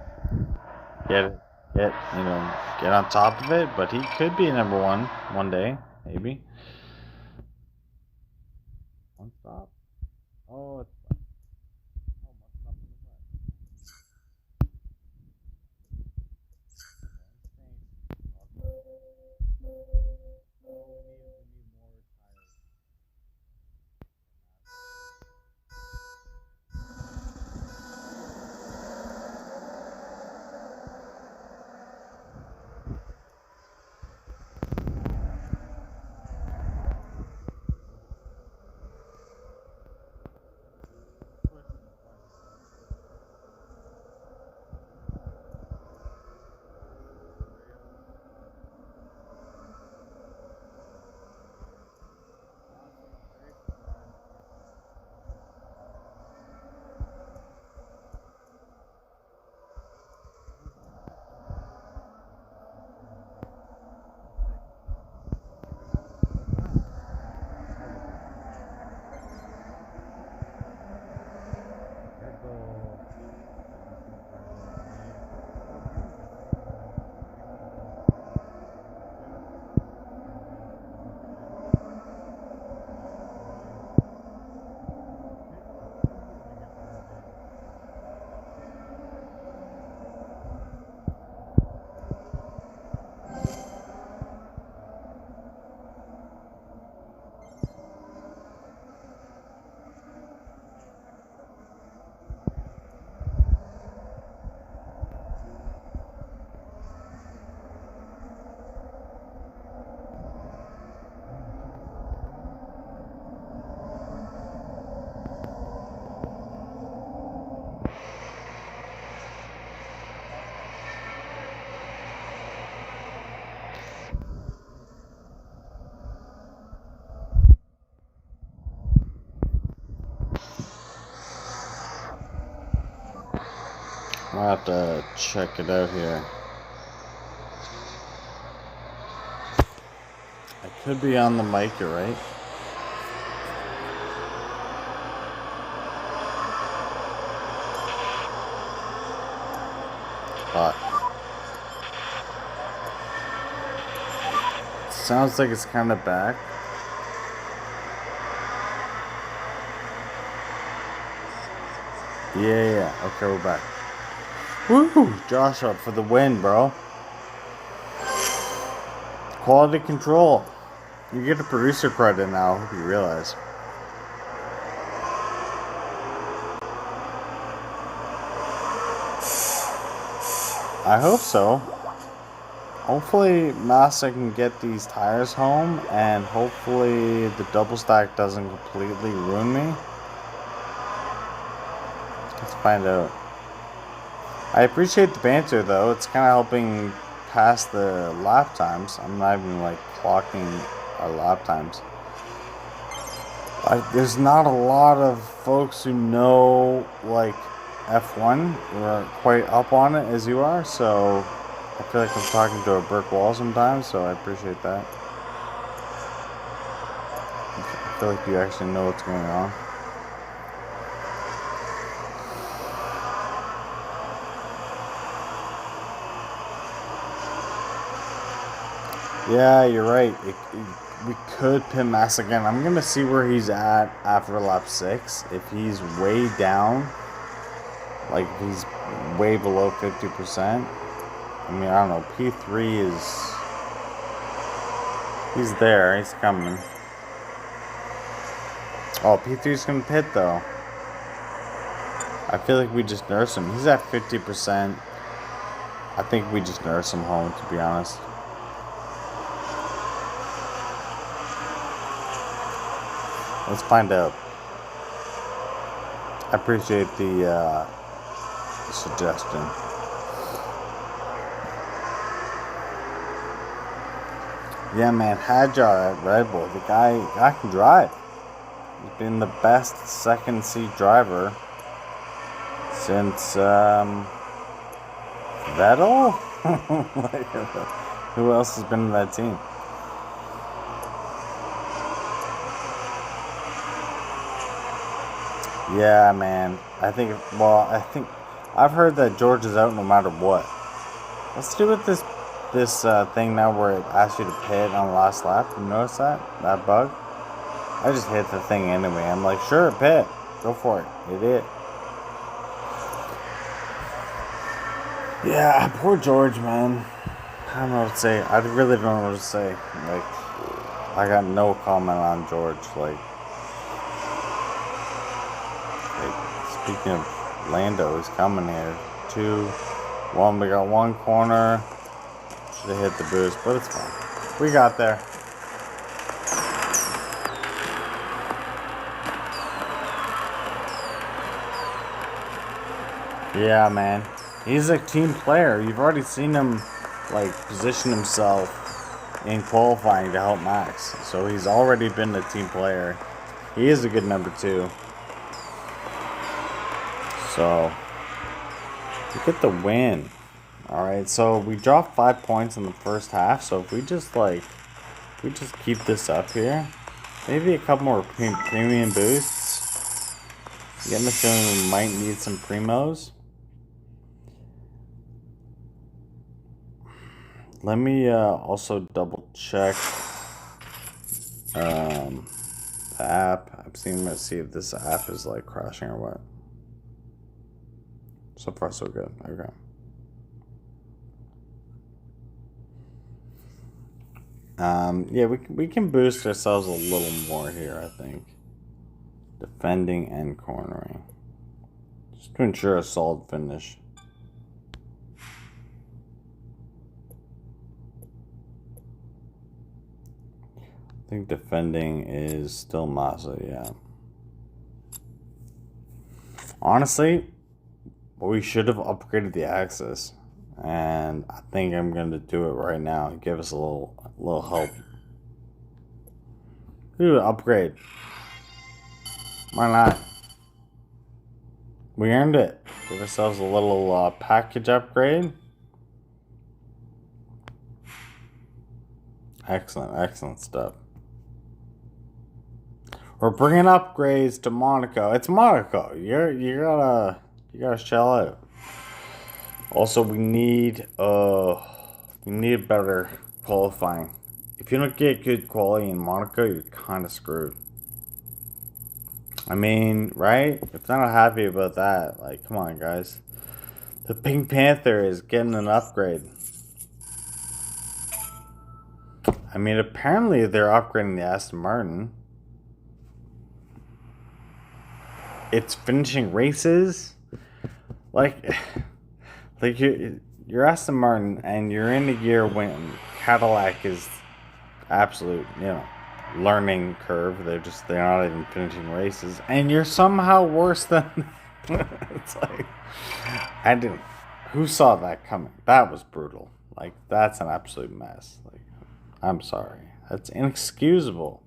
Get on top of it, but he could be a #1 one day, maybe. One stop. Oh, it's I'll have to check it out here. I could be on the mic, you're right. But sounds like it's kind of back. Yeah. Okay, we're back. Woo! Joshua for the win, bro. Quality control. You get a producer credit now, I hope you realize. I hope so. Hopefully Massa can get these tires home, and hopefully the double stack doesn't completely ruin me. Let's find out. I appreciate the banter though. It's kind of helping pass the lap times. I'm not even like clocking lap times. There's not a lot of folks who know like F1 who are quite up on it as you are, so I feel like I'm talking to a brick wall sometimes, so I appreciate that. I feel like you actually know what's going on. Yeah, you're right. We could pin Max again. I'm going to see where he's at after lap 6. If he's way down, like if he's way below 50%, I mean, I don't know. P3 is... He's there. He's coming. Oh, P3's going to pit, though. I feel like we just nurse him. He's at 50%. I think we just nurse him home, to be honest. Let's find out. I appreciate the suggestion. Yeah, man, Hadjar at Red Bull. The guy can drive. He's been the best second seat driver since Vettel. Like, who else has been in that team? Yeah, man. I think I've heard that George is out no matter what. Let's do with this thing now where it asks you to pit on the last lap. You notice that bug? I just hit the thing anyway. I'm like, sure, pit, go for it, idiot. Yeah, poor George, man. I don't know what to say. I really don't know what to say. Like, I got no comment on George. Like speaking of Lando, he's coming here. 2, 1. We got one corner. Should have hit the boost, but it's fine. We got there. Yeah, man. He's a team player. You've already seen him, like, position himself in qualifying to help Max. So he's already been a team player. He is a good number 2. So, we get the win. Alright, so we dropped 5 points in the first half. So if we just keep this up here, maybe a couple more premium boosts. Getting the feeling we might need some primos. Let me also double check the app. I'm seeing to see if this app is like crashing or what. So far, so good. Okay. Yeah, we can boost ourselves a little more here, I think. Defending and cornering. Just to ensure a solid finish. I think defending is still Massa, yeah. Honestly, we should have upgraded the axis. And I think I'm going to do it right now. Give us a little help. Ooh, upgrade. Why not? We earned it. Give ourselves a little package upgrade. Excellent stuff. We're bringing upgrades to Monaco. It's Monaco. You gotta shell out. Also, we need better qualifying. If you don't get good quality in Monaco, you're kind of screwed. I mean, right? If they're not happy about that, like, come on, guys. The Pink Panther is getting an upgrade. I mean, apparently they're upgrading the Aston Martin. It's finishing races. Like you're Aston Martin, and you're in a year when Cadillac is absolute, learning curve. They're not even finishing races, and you're somehow worse than. It's like, who saw that coming? That was brutal. Like, that's an absolute mess. Like, I'm sorry. That's inexcusable.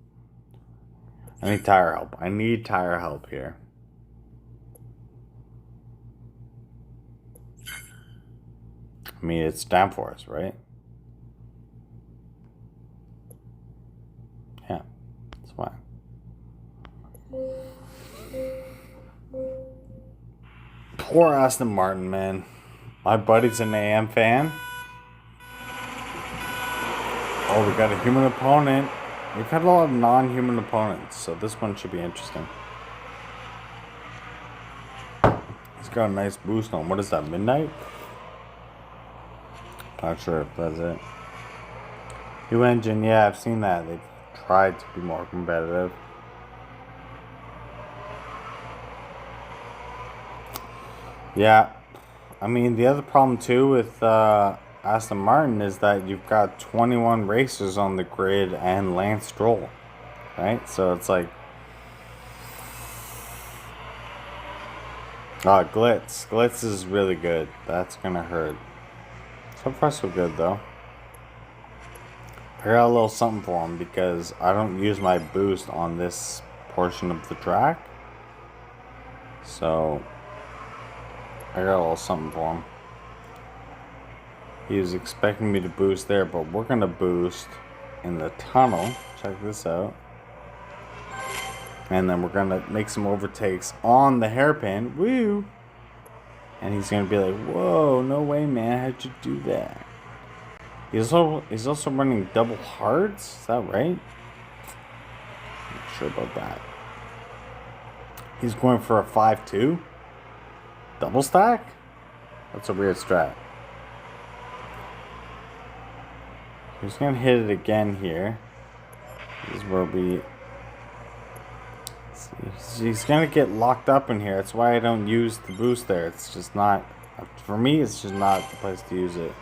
I need tire help. I need tire help here. I mean, it's downforce, right? Yeah, it's fine. Poor Aston Martin, man. My buddy's an AM fan. Oh, we got a human opponent. We've had a lot of non-human opponents, so this one should be interesting. He's got a nice boost on. What is that, midnight? Not sure if that's it. New engine, yeah, I've seen that. They've tried to be more competitive. Yeah, I mean, the other problem too with Aston Martin is that you've got 21 racers on the grid and Lance Stroll, right? So it's like, Glitz. Glitz is really good. That's gonna hurt. So far, so good though. I got a little something for him because I don't use my boost on this portion of the track. So I got a little something for him. He was expecting me to boost there, but we're gonna boost in the tunnel. Check this out. And then we're gonna make some overtakes on the hairpin. Woo! And he's gonna be like, "Whoa, no way, man! How'd you do that?" He's also running double hards. Is that right? Not sure about that. He's going for a 5-2 double stack. That's a weird strat. He's gonna hit it again here. This is where we. He's gonna get locked up in here. That's why I don't use the boost there. It's just not. For me, it's just not the place to use it.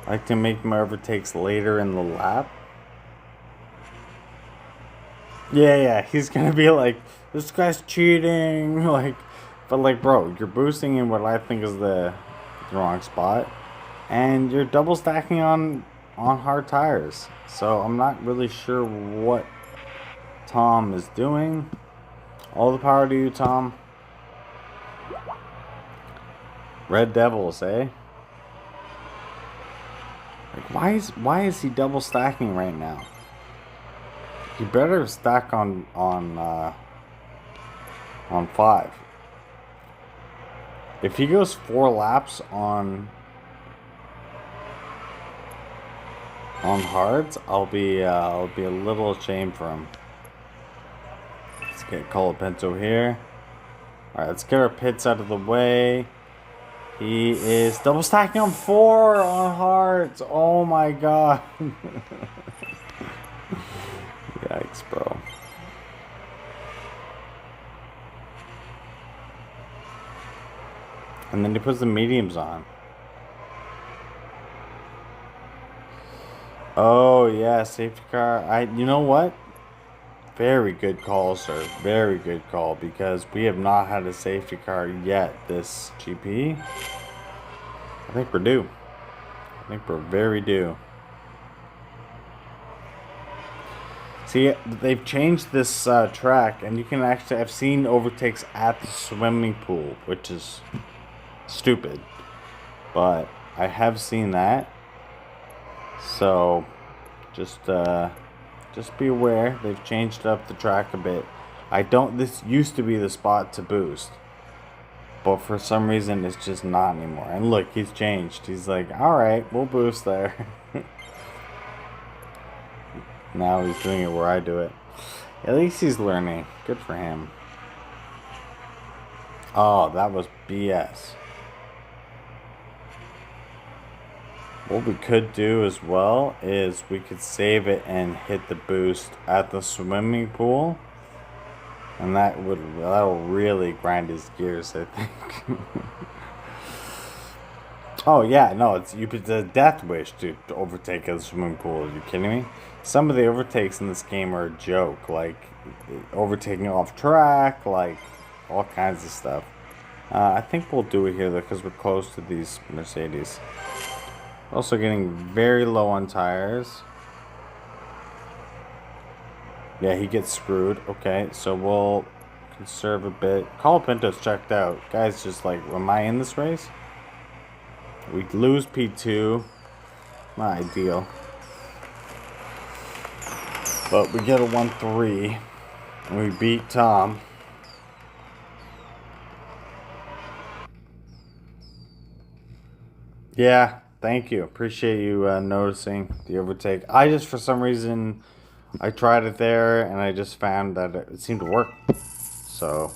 I like to make my overtakes later in the lap. Yeah, he's gonna be like, this guy's cheating. But bro, you're boosting in what I think is the wrong spot. And you're double stacking on hard tires. So I'm not really sure what Tom is doing. All the power to you, Tom. Red Devils, eh? Why is he double stacking right now? He better stack on 5. If he goes 4 laps on hards, I'll be a little ashamed for him. Let's get Colapinto here. All right, let's get our pits out of the way. He is double stacking on 4 on hards. Oh my god. Yikes, bro. And then he puts the mediums on. Oh yeah, safety car. You know what? Very good call, sir. Very good call, because we have not had a safety car yet this GP. I think we're due. I think we're very due. See, they've changed this track, and you can actually, I've seen overtakes at the swimming pool, which is stupid, but I have seen that. So just be aware. They've changed up the track a bit. This used to be the spot to boost, but for some reason it's just not anymore. And look, he's changed. He's like, all right, we'll boost there. Now he's doing it where I do it. At least he's learning. Good for him. Oh, that was BS. What we could do as well is we could save it and hit the boost at the swimming pool. And that'll really grind his gears, I think. Oh yeah, no, it's a death wish to overtake a swimming pool. Are you kidding me? Some of the overtakes in this game are a joke, like overtaking off track, like all kinds of stuff. I think we'll do it here though, because we're close to these Mercedes. Also getting very low on tires. Yeah, he gets screwed. Okay, so we'll conserve a bit. Colapinto's checked out. Guys, just like, am I in this race? We lose P2. Not ideal. But we get a 1-3. And we beat Tom. Yeah, thank you. Appreciate you noticing the overtake. I just, for some reason, I tried it there and I just found that it seemed to work. So,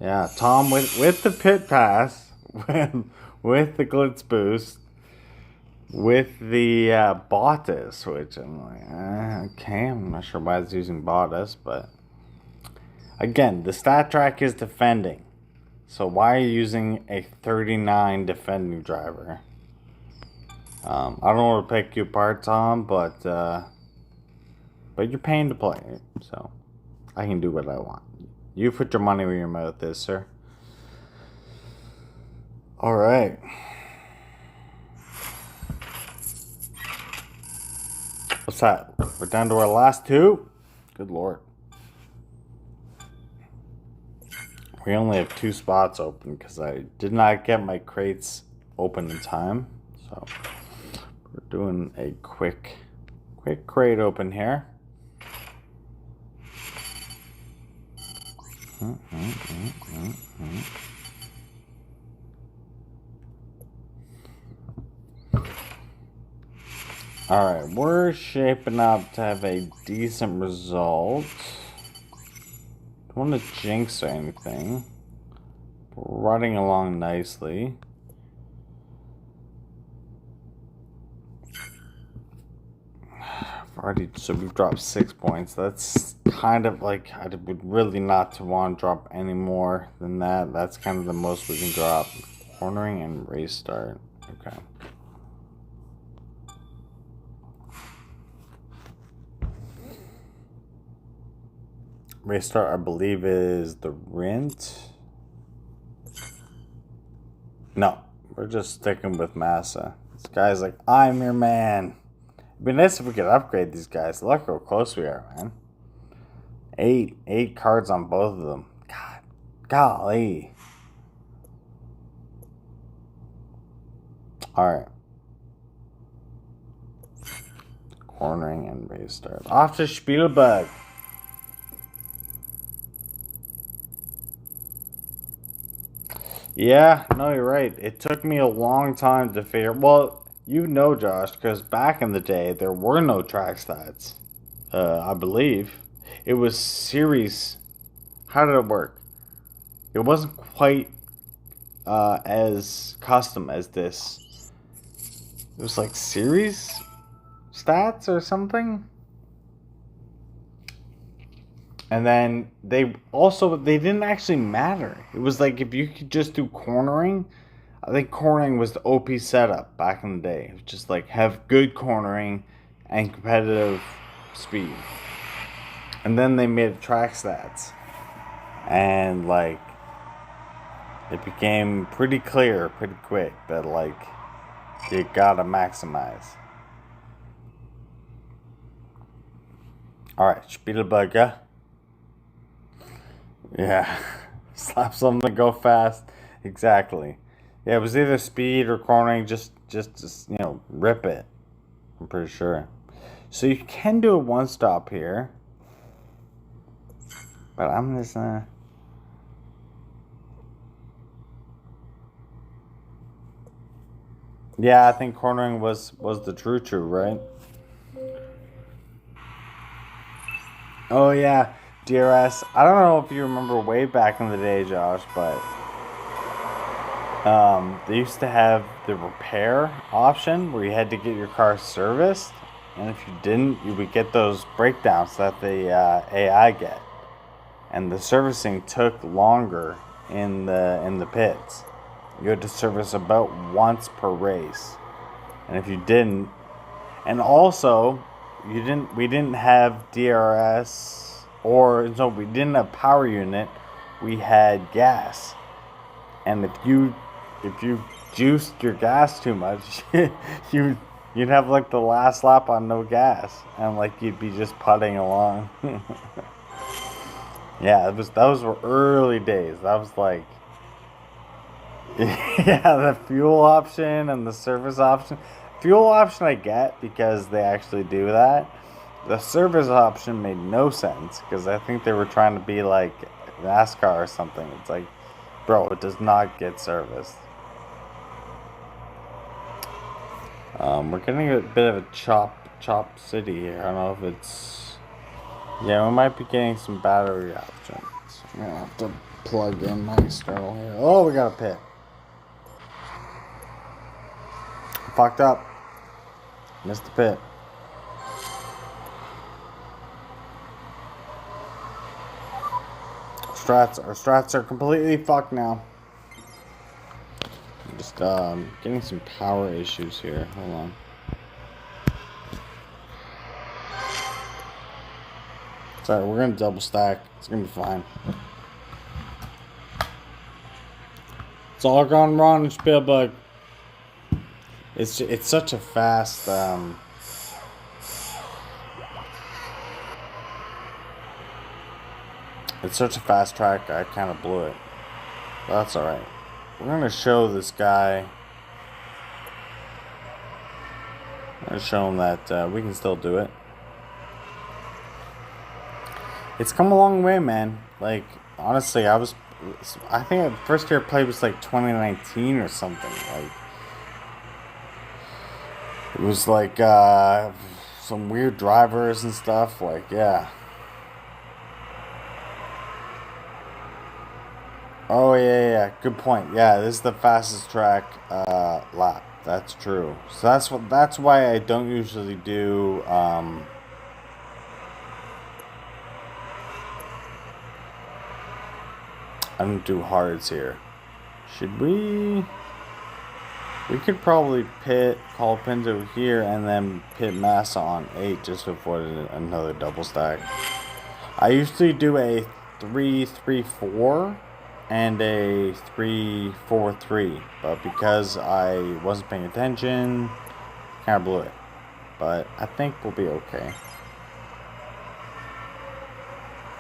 yeah, Tom with the pit pass, with the glitz boost, with the Bottas, which I'm like, okay, I'm not sure why it's using Bottas, but again, the stat track is defending. So why are you using a 39 defending driver? I don't want to pick you apart, Tom, but you're paying to play, so I can do what I want. You put your money where your mouth is, sir. All right. What's that? We're down to our last two? Good lord. We only have 2 spots open because I did not get my crates open in time. So we're doing a quick crate open here. Alright, we're shaping up to have a decent result. Don't want to jinx or anything. We're running along nicely. So we've dropped 6 points. That's kind of like, I would really not want to drop any more than that. That's kind of the most we can drop. Cornering and race start. Okay. Race start, I believe, is the Rint. No, we're just sticking with Massa. This guy's like, I'm your man. It'd be nice if we could upgrade these guys. Look how close we are, man. 8 cards on both of them. God, golly. All right. Cornering and race start. Off to Spielberg. Yeah, no, you're right. It took me a long time to figure. Well, you know, Josh, because back in the day there were no track stats. I believe it was series. How did it work? It wasn't quite as custom as this. It was like series stats or something. And then they didn't actually matter. It was like if you could just do cornering. I think cornering was the OP setup back in the day. It was just like have good cornering and competitive speed. And then they made track stats. And like it became pretty clear pretty quick that like you gotta maximize. Alright, Spielberger. Yeah. Slap something to go fast. Exactly. Yeah, it was either speed or cornering, just rip it. I'm pretty sure. So you can do a one stop here. But I'm just yeah, I think cornering was the true, right? Oh yeah, DRS. I don't know if you remember way back in the day, Josh, but they used to have the repair option where you had to get your car serviced, and if you didn't, you would get those breakdowns that the AI get, and the servicing took longer in the pits. You had to service about once per race, and if you didn't, and also we didn't have DRS, or no, we didn't have power unit. We had gas, and if you juiced your gas too much, you you'd have like the last lap on no gas, and like you'd be just putting along. Yeah, it was those were early days. That was like yeah, the fuel option and the service option. Fuel option I get because they actually do that. The service option made no sense because I think they were trying to be like NASCAR or something. It's like, bro, it does not get serviced. We're getting a bit of a chop city here. I don't know if it's yeah, we might be getting some battery options. I'm gonna have to plug in my external here. Oh, we got a pit. Fucked up. Missed the pit. Our strats are completely fucked now. I'm just getting some power issues here. Hold on. Sorry, we're gonna double stack. It's gonna be fine. It's all gone wrong, Spielberg. It's such a fast it's such a fast track. I kind of blew it. But that's all right. We're gonna show this guy. I'm gonna show him that we can still do it. It's come a long way, man. Like honestly, I think the first year I played was like 2019 or something. Like it was like some weird drivers and stuff. Like yeah. Oh yeah. Good point. Yeah, this is the fastest track lap. That's true. So that's why I don't usually do I don't do hards here. Should we? We could probably pit call Pinto here and then pit Massa on 8 just to avoid another double stack. I usually do a 3-3-4 and a 3-4-3, but because I wasn't paying attention, kind of blew it. But I think we'll be okay.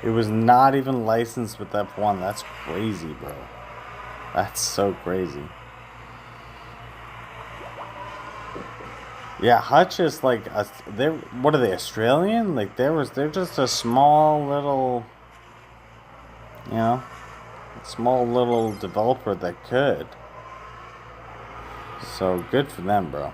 It was not even licensed with F1. That's crazy, bro. That's so crazy. Yeah, Hutch is like they're what are they, Australian? Like they're just a small little, you know, small little developer that could. So good for them, bro.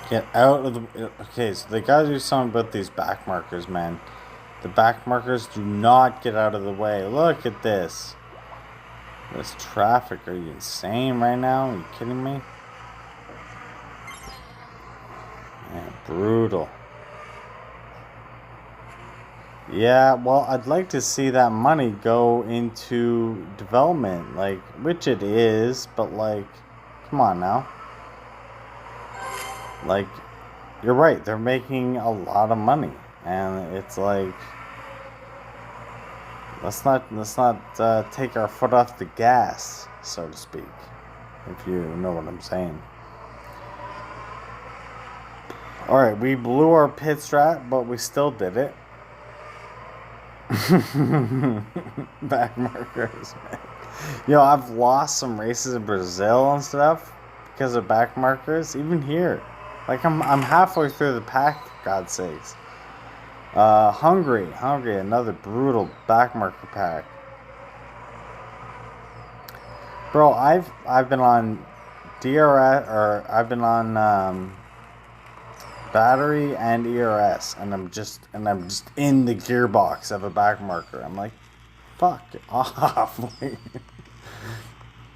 Get out of the. Okay, so they gotta do something about these back markers, man. The back markers do not get out of the way. Look at this. This traffic, are you insane right now? Are you kidding me? Man, brutal. Yeah, well, I'd like to see that money go into development, like, which it is, but like, come on now. Like, you're right, they're making a lot of money, and it's like, let's not take our foot off the gas, so to speak, if you know what I'm saying. Alright, we blew our pit strat, but we still did it. Back markers, man. Yo, I've lost some races in Brazil and stuff because of back markers, even here. Like, I'm halfway through the pack, for God's sakes. Hungary, another brutal backmarker pack. Bro, I've been on DRS, or I've been on battery and ERS, and I'm just in the gearbox of a backmarker. I'm like, fuck off.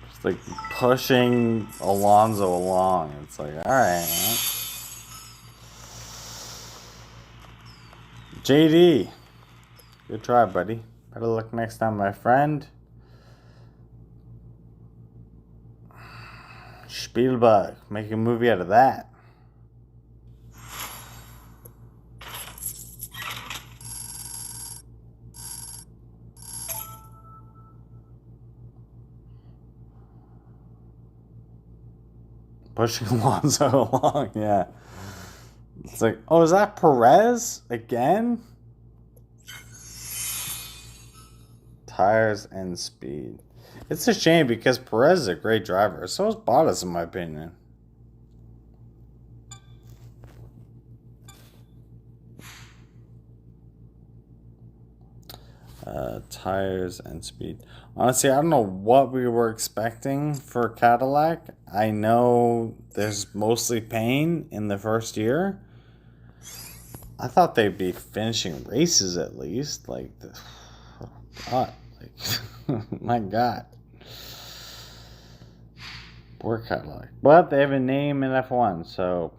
Just like pushing Alonso along. It's like, alright, man. JD, good try, buddy. Better luck next time, my friend. Spielberg, make a movie out of that. pushing Alonso along. Yeah. It's like, oh, is that Perez again? Tires and speed. It's a shame because Perez is a great driver. So is Bottas, in my opinion. Tires and speed. Honestly, I don't know what we were expecting for Cadillac. I know there's mostly pain in the first year. I thought they'd be finishing races at least. Like, oh God, like, my God. Poor Cadillac. But they have a name in F1, so.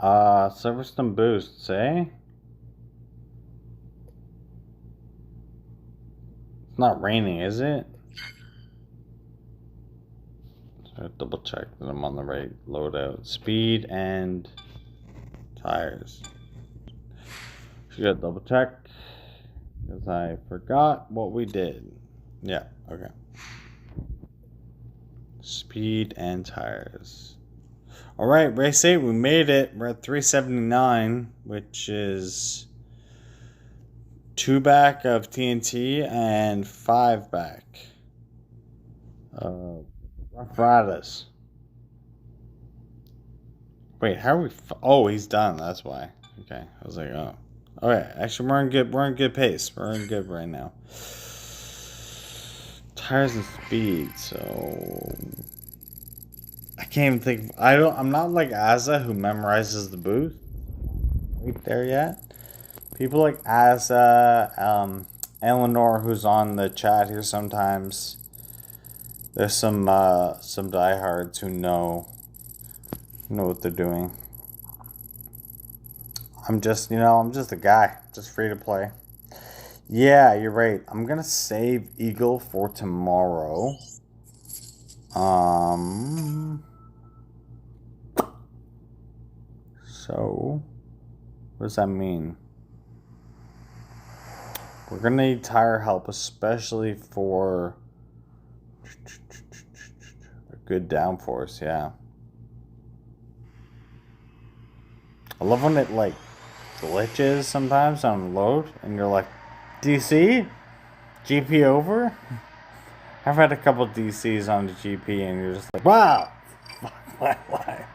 Silverstone boosts, eh? It's not raining, is it? So double check that I'm on the right loadout. Speed and tires. Should I double check? Because I forgot what we did. Yeah, okay. Speed and tires. Alright, race 8, we made it. We're at 379, which is 2 back of TNT and 5 back. Roughriders. Wait, how are we? Oh, he's done. That's why. Okay, I was like, oh. Okay, actually, we're in good. We're in good pace. We're in good right now. Tires and speed. So I can't even think. I'm not like Asa who memorizes the booth. Right there yet. People like Asa, Eleanor, who's on the chat here sometimes. There's some diehards who know what they're doing. I'm just a guy, just free to play. Yeah, you're right. I'm gonna save Eagle for tomorrow. So, what does that mean? We're gonna need tire help, especially for a good downforce, yeah. I love when it like glitches sometimes on load and you're like, DC? GP over? I've had a couple DCs on the GP and you're just like, wow! Fuck my life.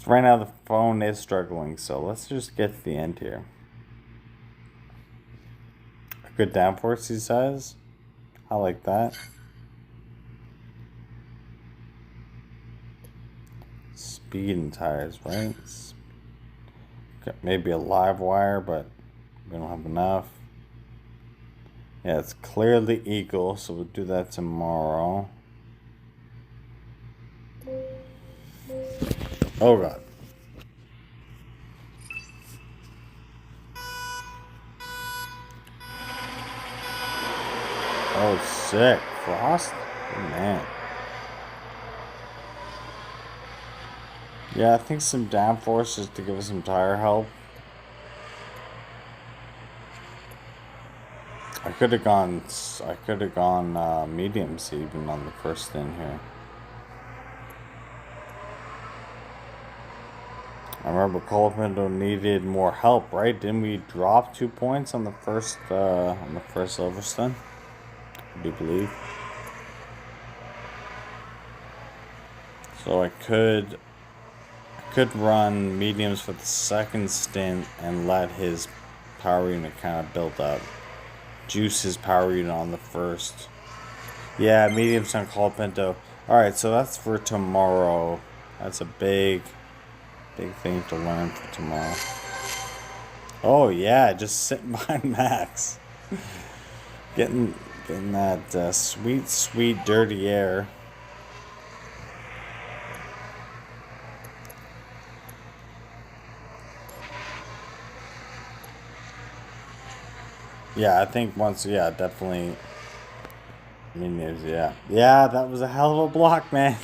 Right now the phone is struggling, so let's just get to the end here. A good downforce, he says. I like that. Speed and tires, right? Maybe a live wire, but we don't have enough. Yeah, it's clearly Eagle, so we'll do that tomorrow. Oh God. Oh, sick. Frost? Oh, man. Yeah, I think some downforce just to give us some tire help. I could have gone mediums even on the first thing here. I remember Colapinto needed more help, right? Didn't we drop 2 points on the first Silverstone? I do believe. So I could run mediums for the second stint and let his power unit kind of build up. Juice his power unit on the first. Yeah, mediums on Colapinto. Alright, so that's for tomorrow. That's a big thing to learn for tomorrow. Oh yeah, just sitting behind Max. Getting that sweet dirty air. Yeah, I think definitely. Yeah, that was a hell of a block, man.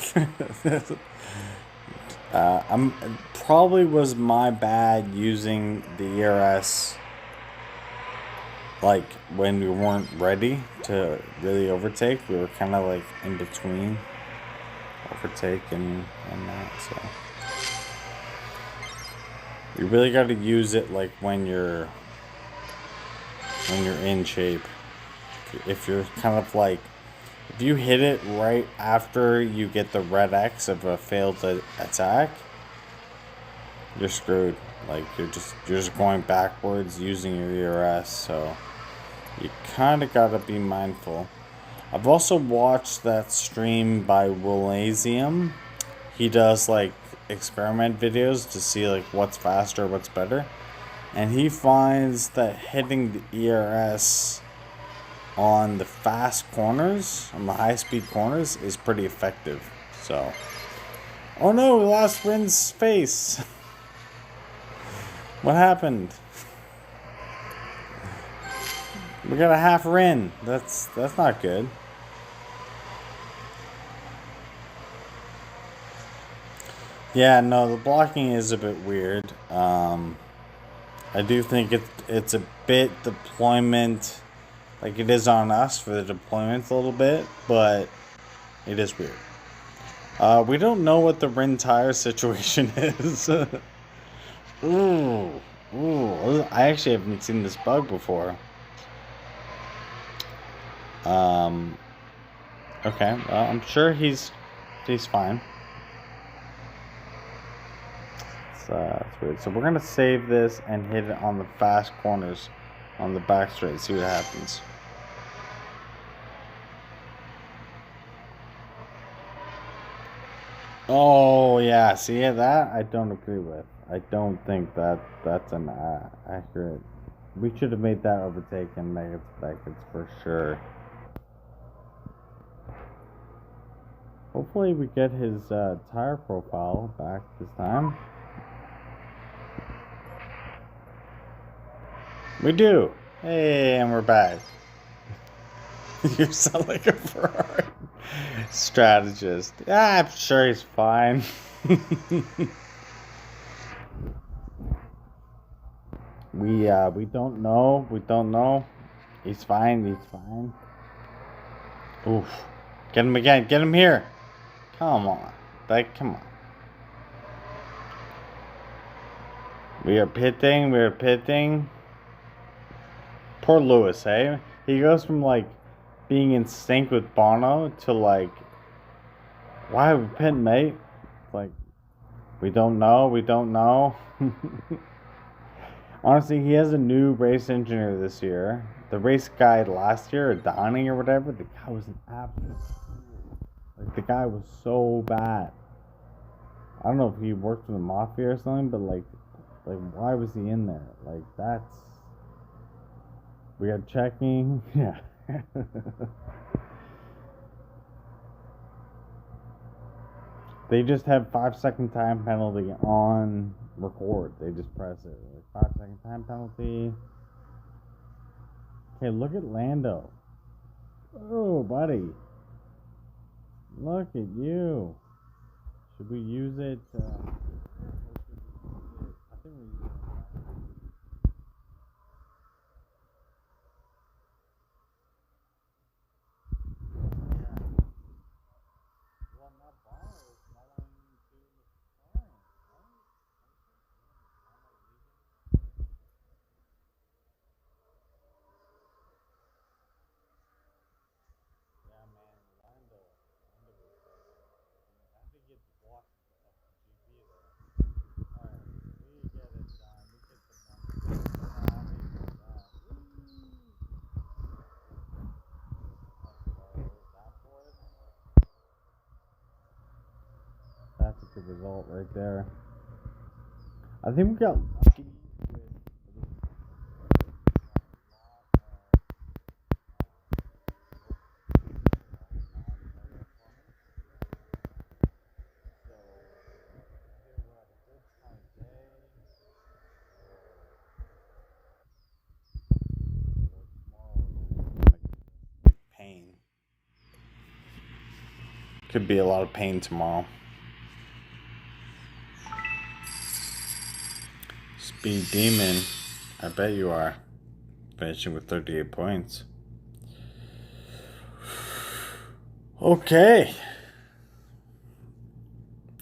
Probably was my bad using the ERS like when we weren't ready to really overtake, we were kind of like in between overtake and that. So you really got to use it like when you're in shape. If you're kind of like if you hit it right after you get the red X of a failed attack, you're screwed. Like you're just going backwards using your ERS. So you kind of gotta be mindful. I've also watched that stream by Willazium. He does like experiment videos to see like what's faster, what's better, and he finds that hitting the ERS on the fast corners, on the high speed corners, is pretty effective. So, oh no, we lost Rin's face. What happened? We got a half Rin. That's not good. Yeah, no, the blocking is a bit weird. I do think it's a bit deployment, like it is on us for the deployment a little bit, but it is weird. We don't know what the Rin tire situation is. Ooh, I actually haven't seen this bug before. Okay, well, I'm sure he's fine. That's weird. So we're gonna save this and hit it on the fast corners, on the back straight. See what happens. Oh yeah, see that I don't agree with. I don't think that's an accurate. We should have made that overtake and Mega's for sure. Hopefully we get his tire profile back this time. We do. Hey, and we're back. You sound like a Ferrari strategist. Yeah, I'm sure he's fine. We don't know. We don't know. He's fine. He's fine. Oof. Get him again. Get him here. Come on. Come on. We are pitting. We are pitting. Poor Lewis, hey? He goes from like being in sync with Bono to like, why are we pitting, mate? Like, we don't know. We don't know. Honestly, he has a new race engineer this year. The race guy last year, Donnie or whatever, the guy was an absolute fool. Like, the guy was so bad. I don't know if he worked for the mafia or something, but like why was he in there? Like, that's... We are checking. Yeah. They just have 5-second time penalty on record. They just press it. Like 5-second time penalty. Okay, look at Lando. Oh, buddy. Look at you. Should we use it? I think we use it. Well, my bar is going to McLaren, right? Yeah, man, Lando. I think it's blocked up the GP there. Alright, we get it done. We get the one. That's a good result right there. I think we got lucky with pain. Could be a lot of pain tomorrow. Speed Demon, I bet you are. finishing with 38 points. Okay.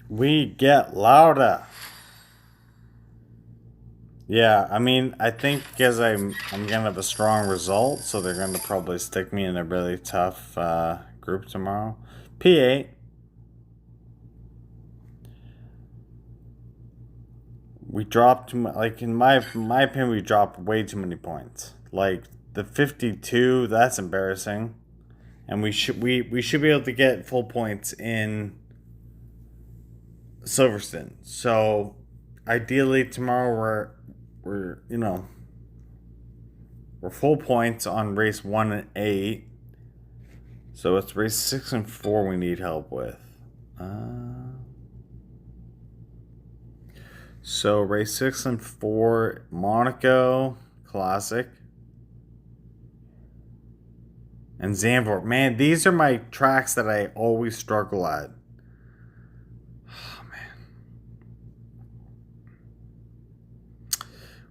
We get LAUDA. Yeah, I mean, I think because I'm gonna have a strong result, so they're gonna probably stick me in a really tough group tomorrow. P8. We dropped like in my opinion, we dropped way too many points. Like the 52, that's embarrassing, and we should be able to get full points in Silverstone. So ideally tomorrow we're we're full points on race 1 and 8. So it's race 6 and 4 we need help with. So race 6 and 4, Monaco Classic. And Zandvoort. Man, these are my tracks that I always struggle at. Oh,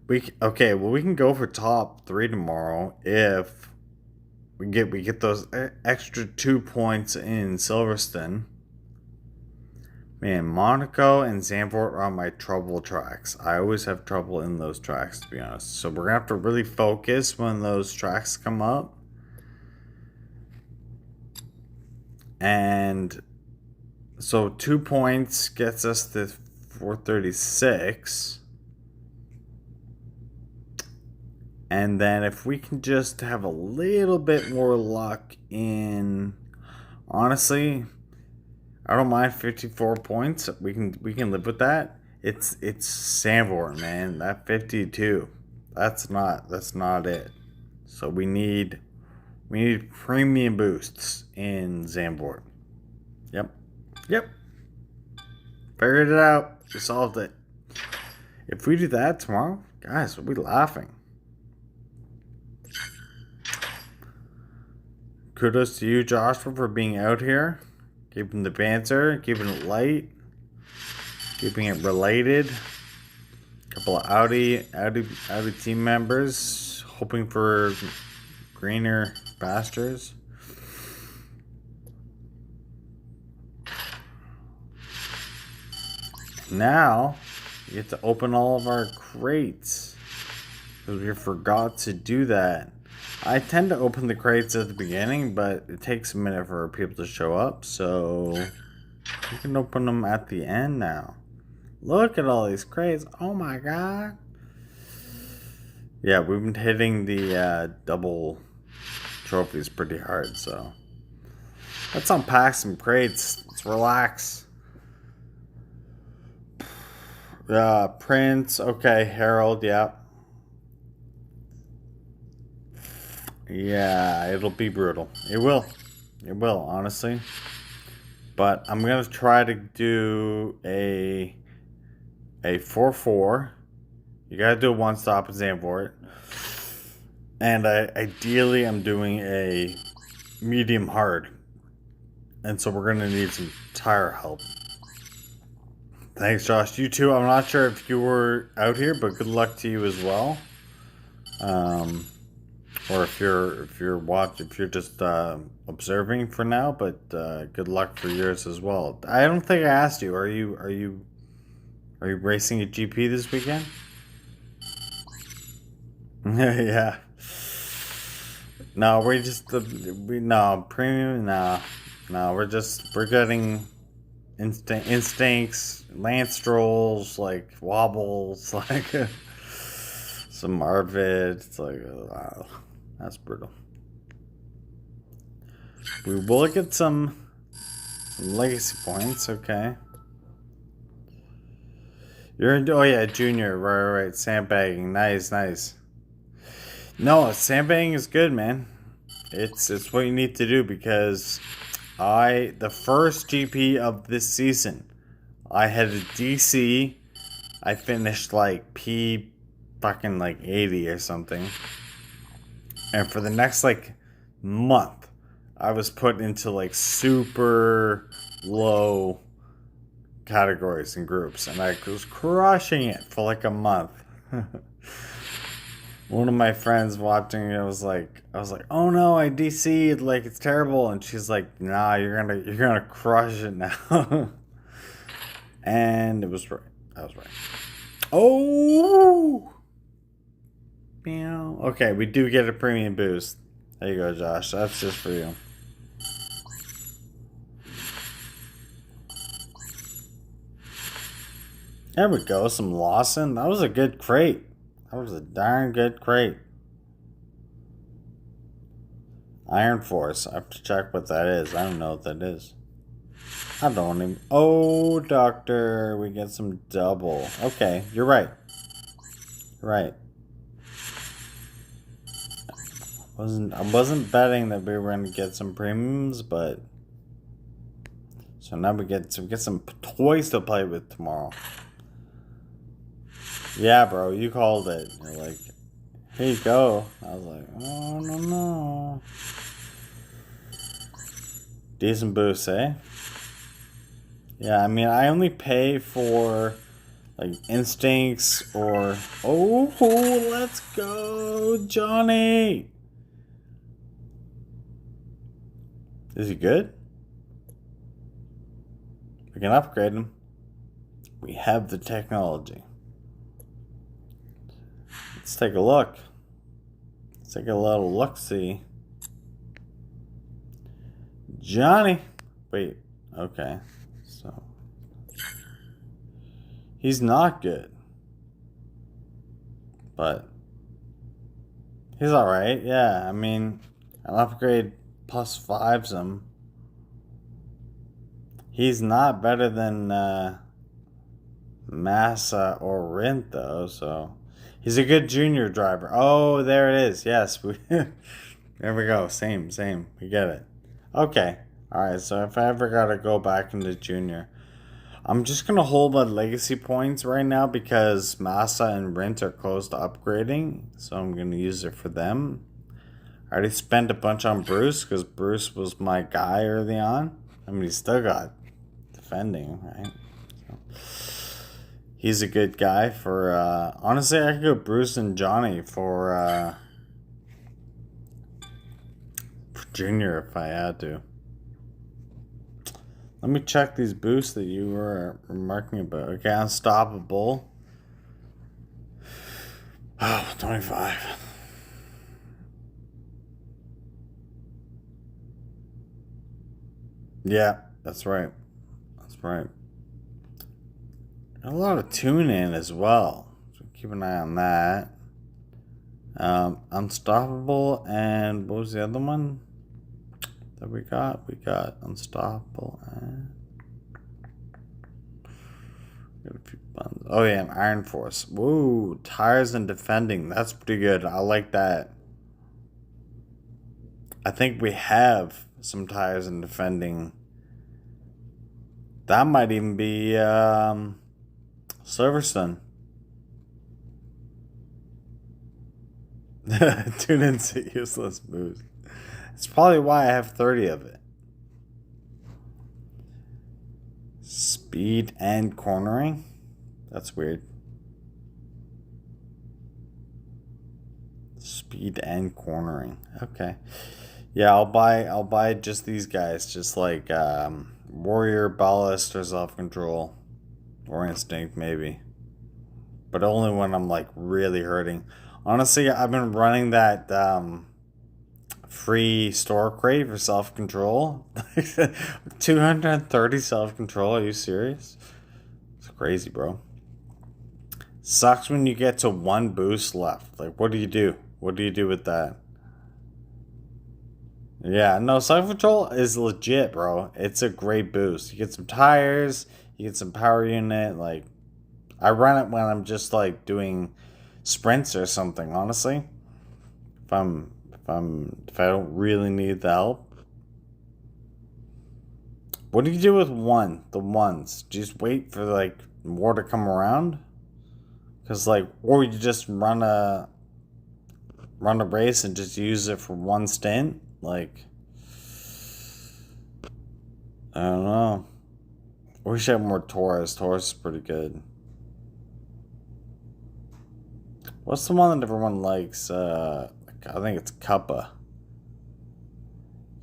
man. Okay, well, we can go for top 3 tomorrow if we get those extra 2 points in Silverstone. Man, Monaco and Zandvoort are my trouble tracks. I always have trouble in those tracks, to be honest. So we're going to have to really focus when those tracks come up. And so 2 points gets us to 436. And then if we can just have a little bit more luck in, honestly, I don't mind 54 points. We can live with that. It's Zandvoort, man. That 52. That's not it. So we need premium boosts in Zandvoort. Yep. Figured it out. We solved it. If we do that tomorrow, guys, we'll be laughing. Kudos to you, Joshua, for being out here. Keeping the banter, keeping it light, keeping it related. A couple of Audi team members hoping for greener pastures. Now we get to open all of our crates because we forgot to do that. I tend to open the crates at the beginning, but it takes a minute for people to show up, so we can open them at the end now. Look at all these crates. Oh my god. Yeah, we've been hitting the double trophies pretty hard, so let's unpack some crates. Let's relax. Prince, okay, Harold, yeah. Yeah, it'll be brutal. It will, honestly. But I'm gonna try to do a 4-4. You gotta do a one stop exam for it. And ideally I'm doing a medium hard. And so we're gonna need some tire help. Thanks, Josh. You too. I'm not sure if you were out here, but good luck to you as well. Or if you're just observing for now, but good luck for yours as well. I don't think I asked you. Are you racing a GP this weekend? Yeah. No, premium. No, we're getting instincts, Lance strolls, like wobbles, like some Arvid. It's like, wow, that's brutal. We will get some legacy points, okay. Oh yeah, junior, right. Sandbagging, nice. No, sandbagging is good, man. It's what you need to do because the first GP of this season, I had a DC. I finished like P fucking like 80 or something. And for the next like month, I was put into like super low categories and groups, and I was crushing it for like a month. One of my friends watching it was like, I was like, "Oh no, I DC'd, like it's terrible," and she's like, "Nah, you're gonna crush it now." And it was right. I was right. Oh, meow. Okay, we do get a premium boost. There you go, Josh. That's just for you. There we go. Some Lawson. That was a good crate. That was a darn good crate. Iron Force. I have to check what that is. I don't know what that is. I don't even. Oh, Doctor. We get some double. Okay, you're right. You're right. I wasn't betting that we were gonna get some premiums, but so now we get some toys to play with tomorrow. Yeah, bro, you called it. You're like, here you go. I was like, oh no no. Decent boost, eh? Yeah, I mean, I only pay for like instincts or oh, let's go, Johnny. Is he good? We can upgrade him. We have the technology. Let's take a look. Let's take a little look-see. Johnny. Wait. Okay. So he's not good, but he's all right. Yeah. I mean, an upgrade plus fives him. He's not better than Massa or Rint though. So he's a good junior driver. Oh, there it is. Yes. There we go. Same. We get it. Okay. All right. So if I ever gotta go back into junior, I'm just gonna hold my legacy points right now because Massa and Rent are close to upgrading, so I'm gonna use it for them. I already spent a bunch on Bruce because Bruce was my guy early on. I mean, he still got defending, right? So, he's a good guy for. Honestly, I could go Bruce and Johnny for Junior if I had to. Let me check these boosts that you were remarking about. Okay, unstoppable. Oh, 25. Yeah, that's right. That's right. A lot of tune in as well. So keep an eye on that. Unstoppable and what was the other one that we got? We got Unstoppable and got a few buttons. Oh yeah, and Iron Force. Woo, tires and defending. That's pretty good. I like that. I think we have some tires and defending. That might even be Silverstone. Tune into useless moves. It's probably why I have 30 of it. Speed and cornering? That's weird. Speed and cornering. Okay. Yeah, I'll buy just these guys, just like Warrior, Ballast, or Self Control. Or Instinct maybe. But only when I'm like really hurting. Honestly, I've been running that free store crate for self control. 230 self control. Are you serious? It's crazy, bro. Sucks when you get to one boost left. Like, what do you do? What do you do with that? Yeah, no, self control is legit, bro. It's a great boost. You get some tires, you get some power unit. Like, I run it when I'm just like doing sprints or something. Honestly, if I don't really need the help. What do you do with one? The ones? Just wait for like more to come around? Cause like, or you just run a race and just use it for one stint. Like, I don't know. We should have more Taurus. Taurus is pretty good. What's the one that everyone likes? I think it's Cuppa.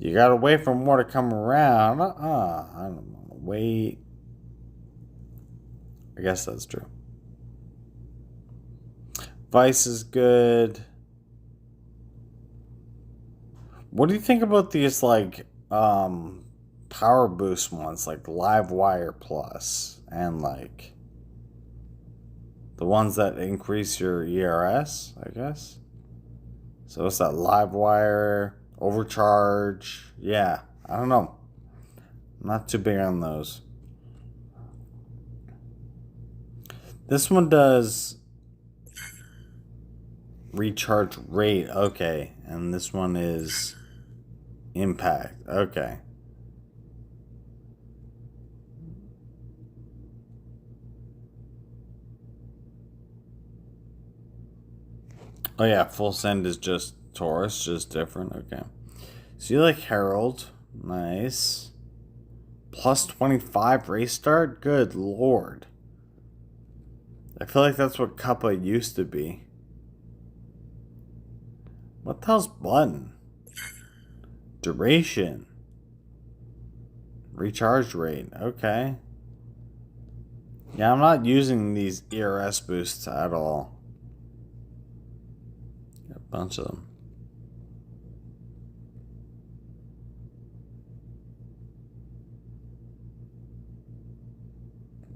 You gotta wait for more to come around. I don't know. Wait. I guess that's true. Vice is good. What do you think about these, like, power boost ones, like Livewire Plus, and, like, the ones that increase your ERS, I guess? So it's that Livewire, Overcharge. Yeah, I don't know. I'm not too big on those. This one does recharge rate. Okay. And this one is impact. Okay. Oh yeah, full send is just Taurus, just different. Okay. So you like Herald. Nice. Plus 25 race start? Good lord. I feel like that's what Cuppa used to be. What the hell's button? Duration. Recharge rate. Okay. Yeah, I'm not using these ERS boosts at all. Got a bunch of them.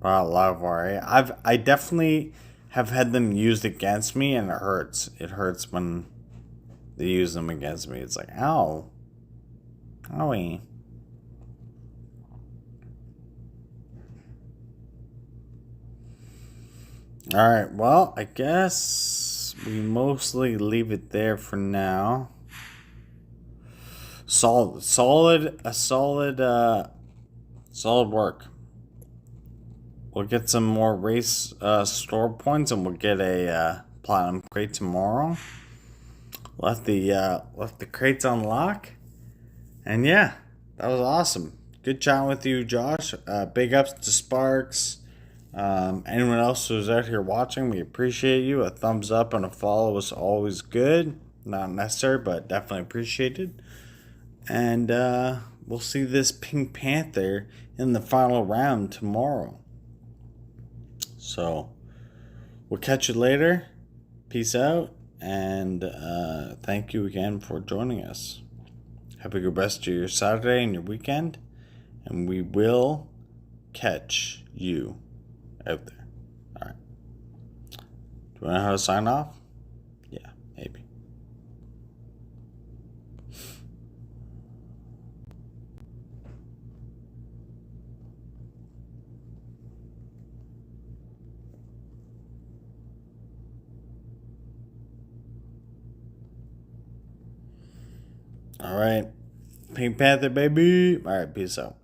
Wow, Livewire. I definitely have had them used against me, and it hurts. It hurts when they use them against me. It's like, ow. Owie. Alright, well, I guess we mostly leave it there for now. Solid work. We'll get some more race store points, and we'll get a platinum crate tomorrow. Left the crates unlock, and yeah, that was awesome. Good chatting with you, Josh. Big ups to Sparks. Anyone else who's out here watching, we appreciate you. A thumbs up and a follow is always good. Not necessary, but definitely appreciated. And we'll see this Pink Panther in the final round tomorrow. So we'll catch you later. Peace out. And thank you again for joining us. Have a good rest of your Saturday and your weekend. And we will catch you out there. All right. Do you know how to sign off? Yeah, maybe. All right. Pink Panther, baby. All right, peace out.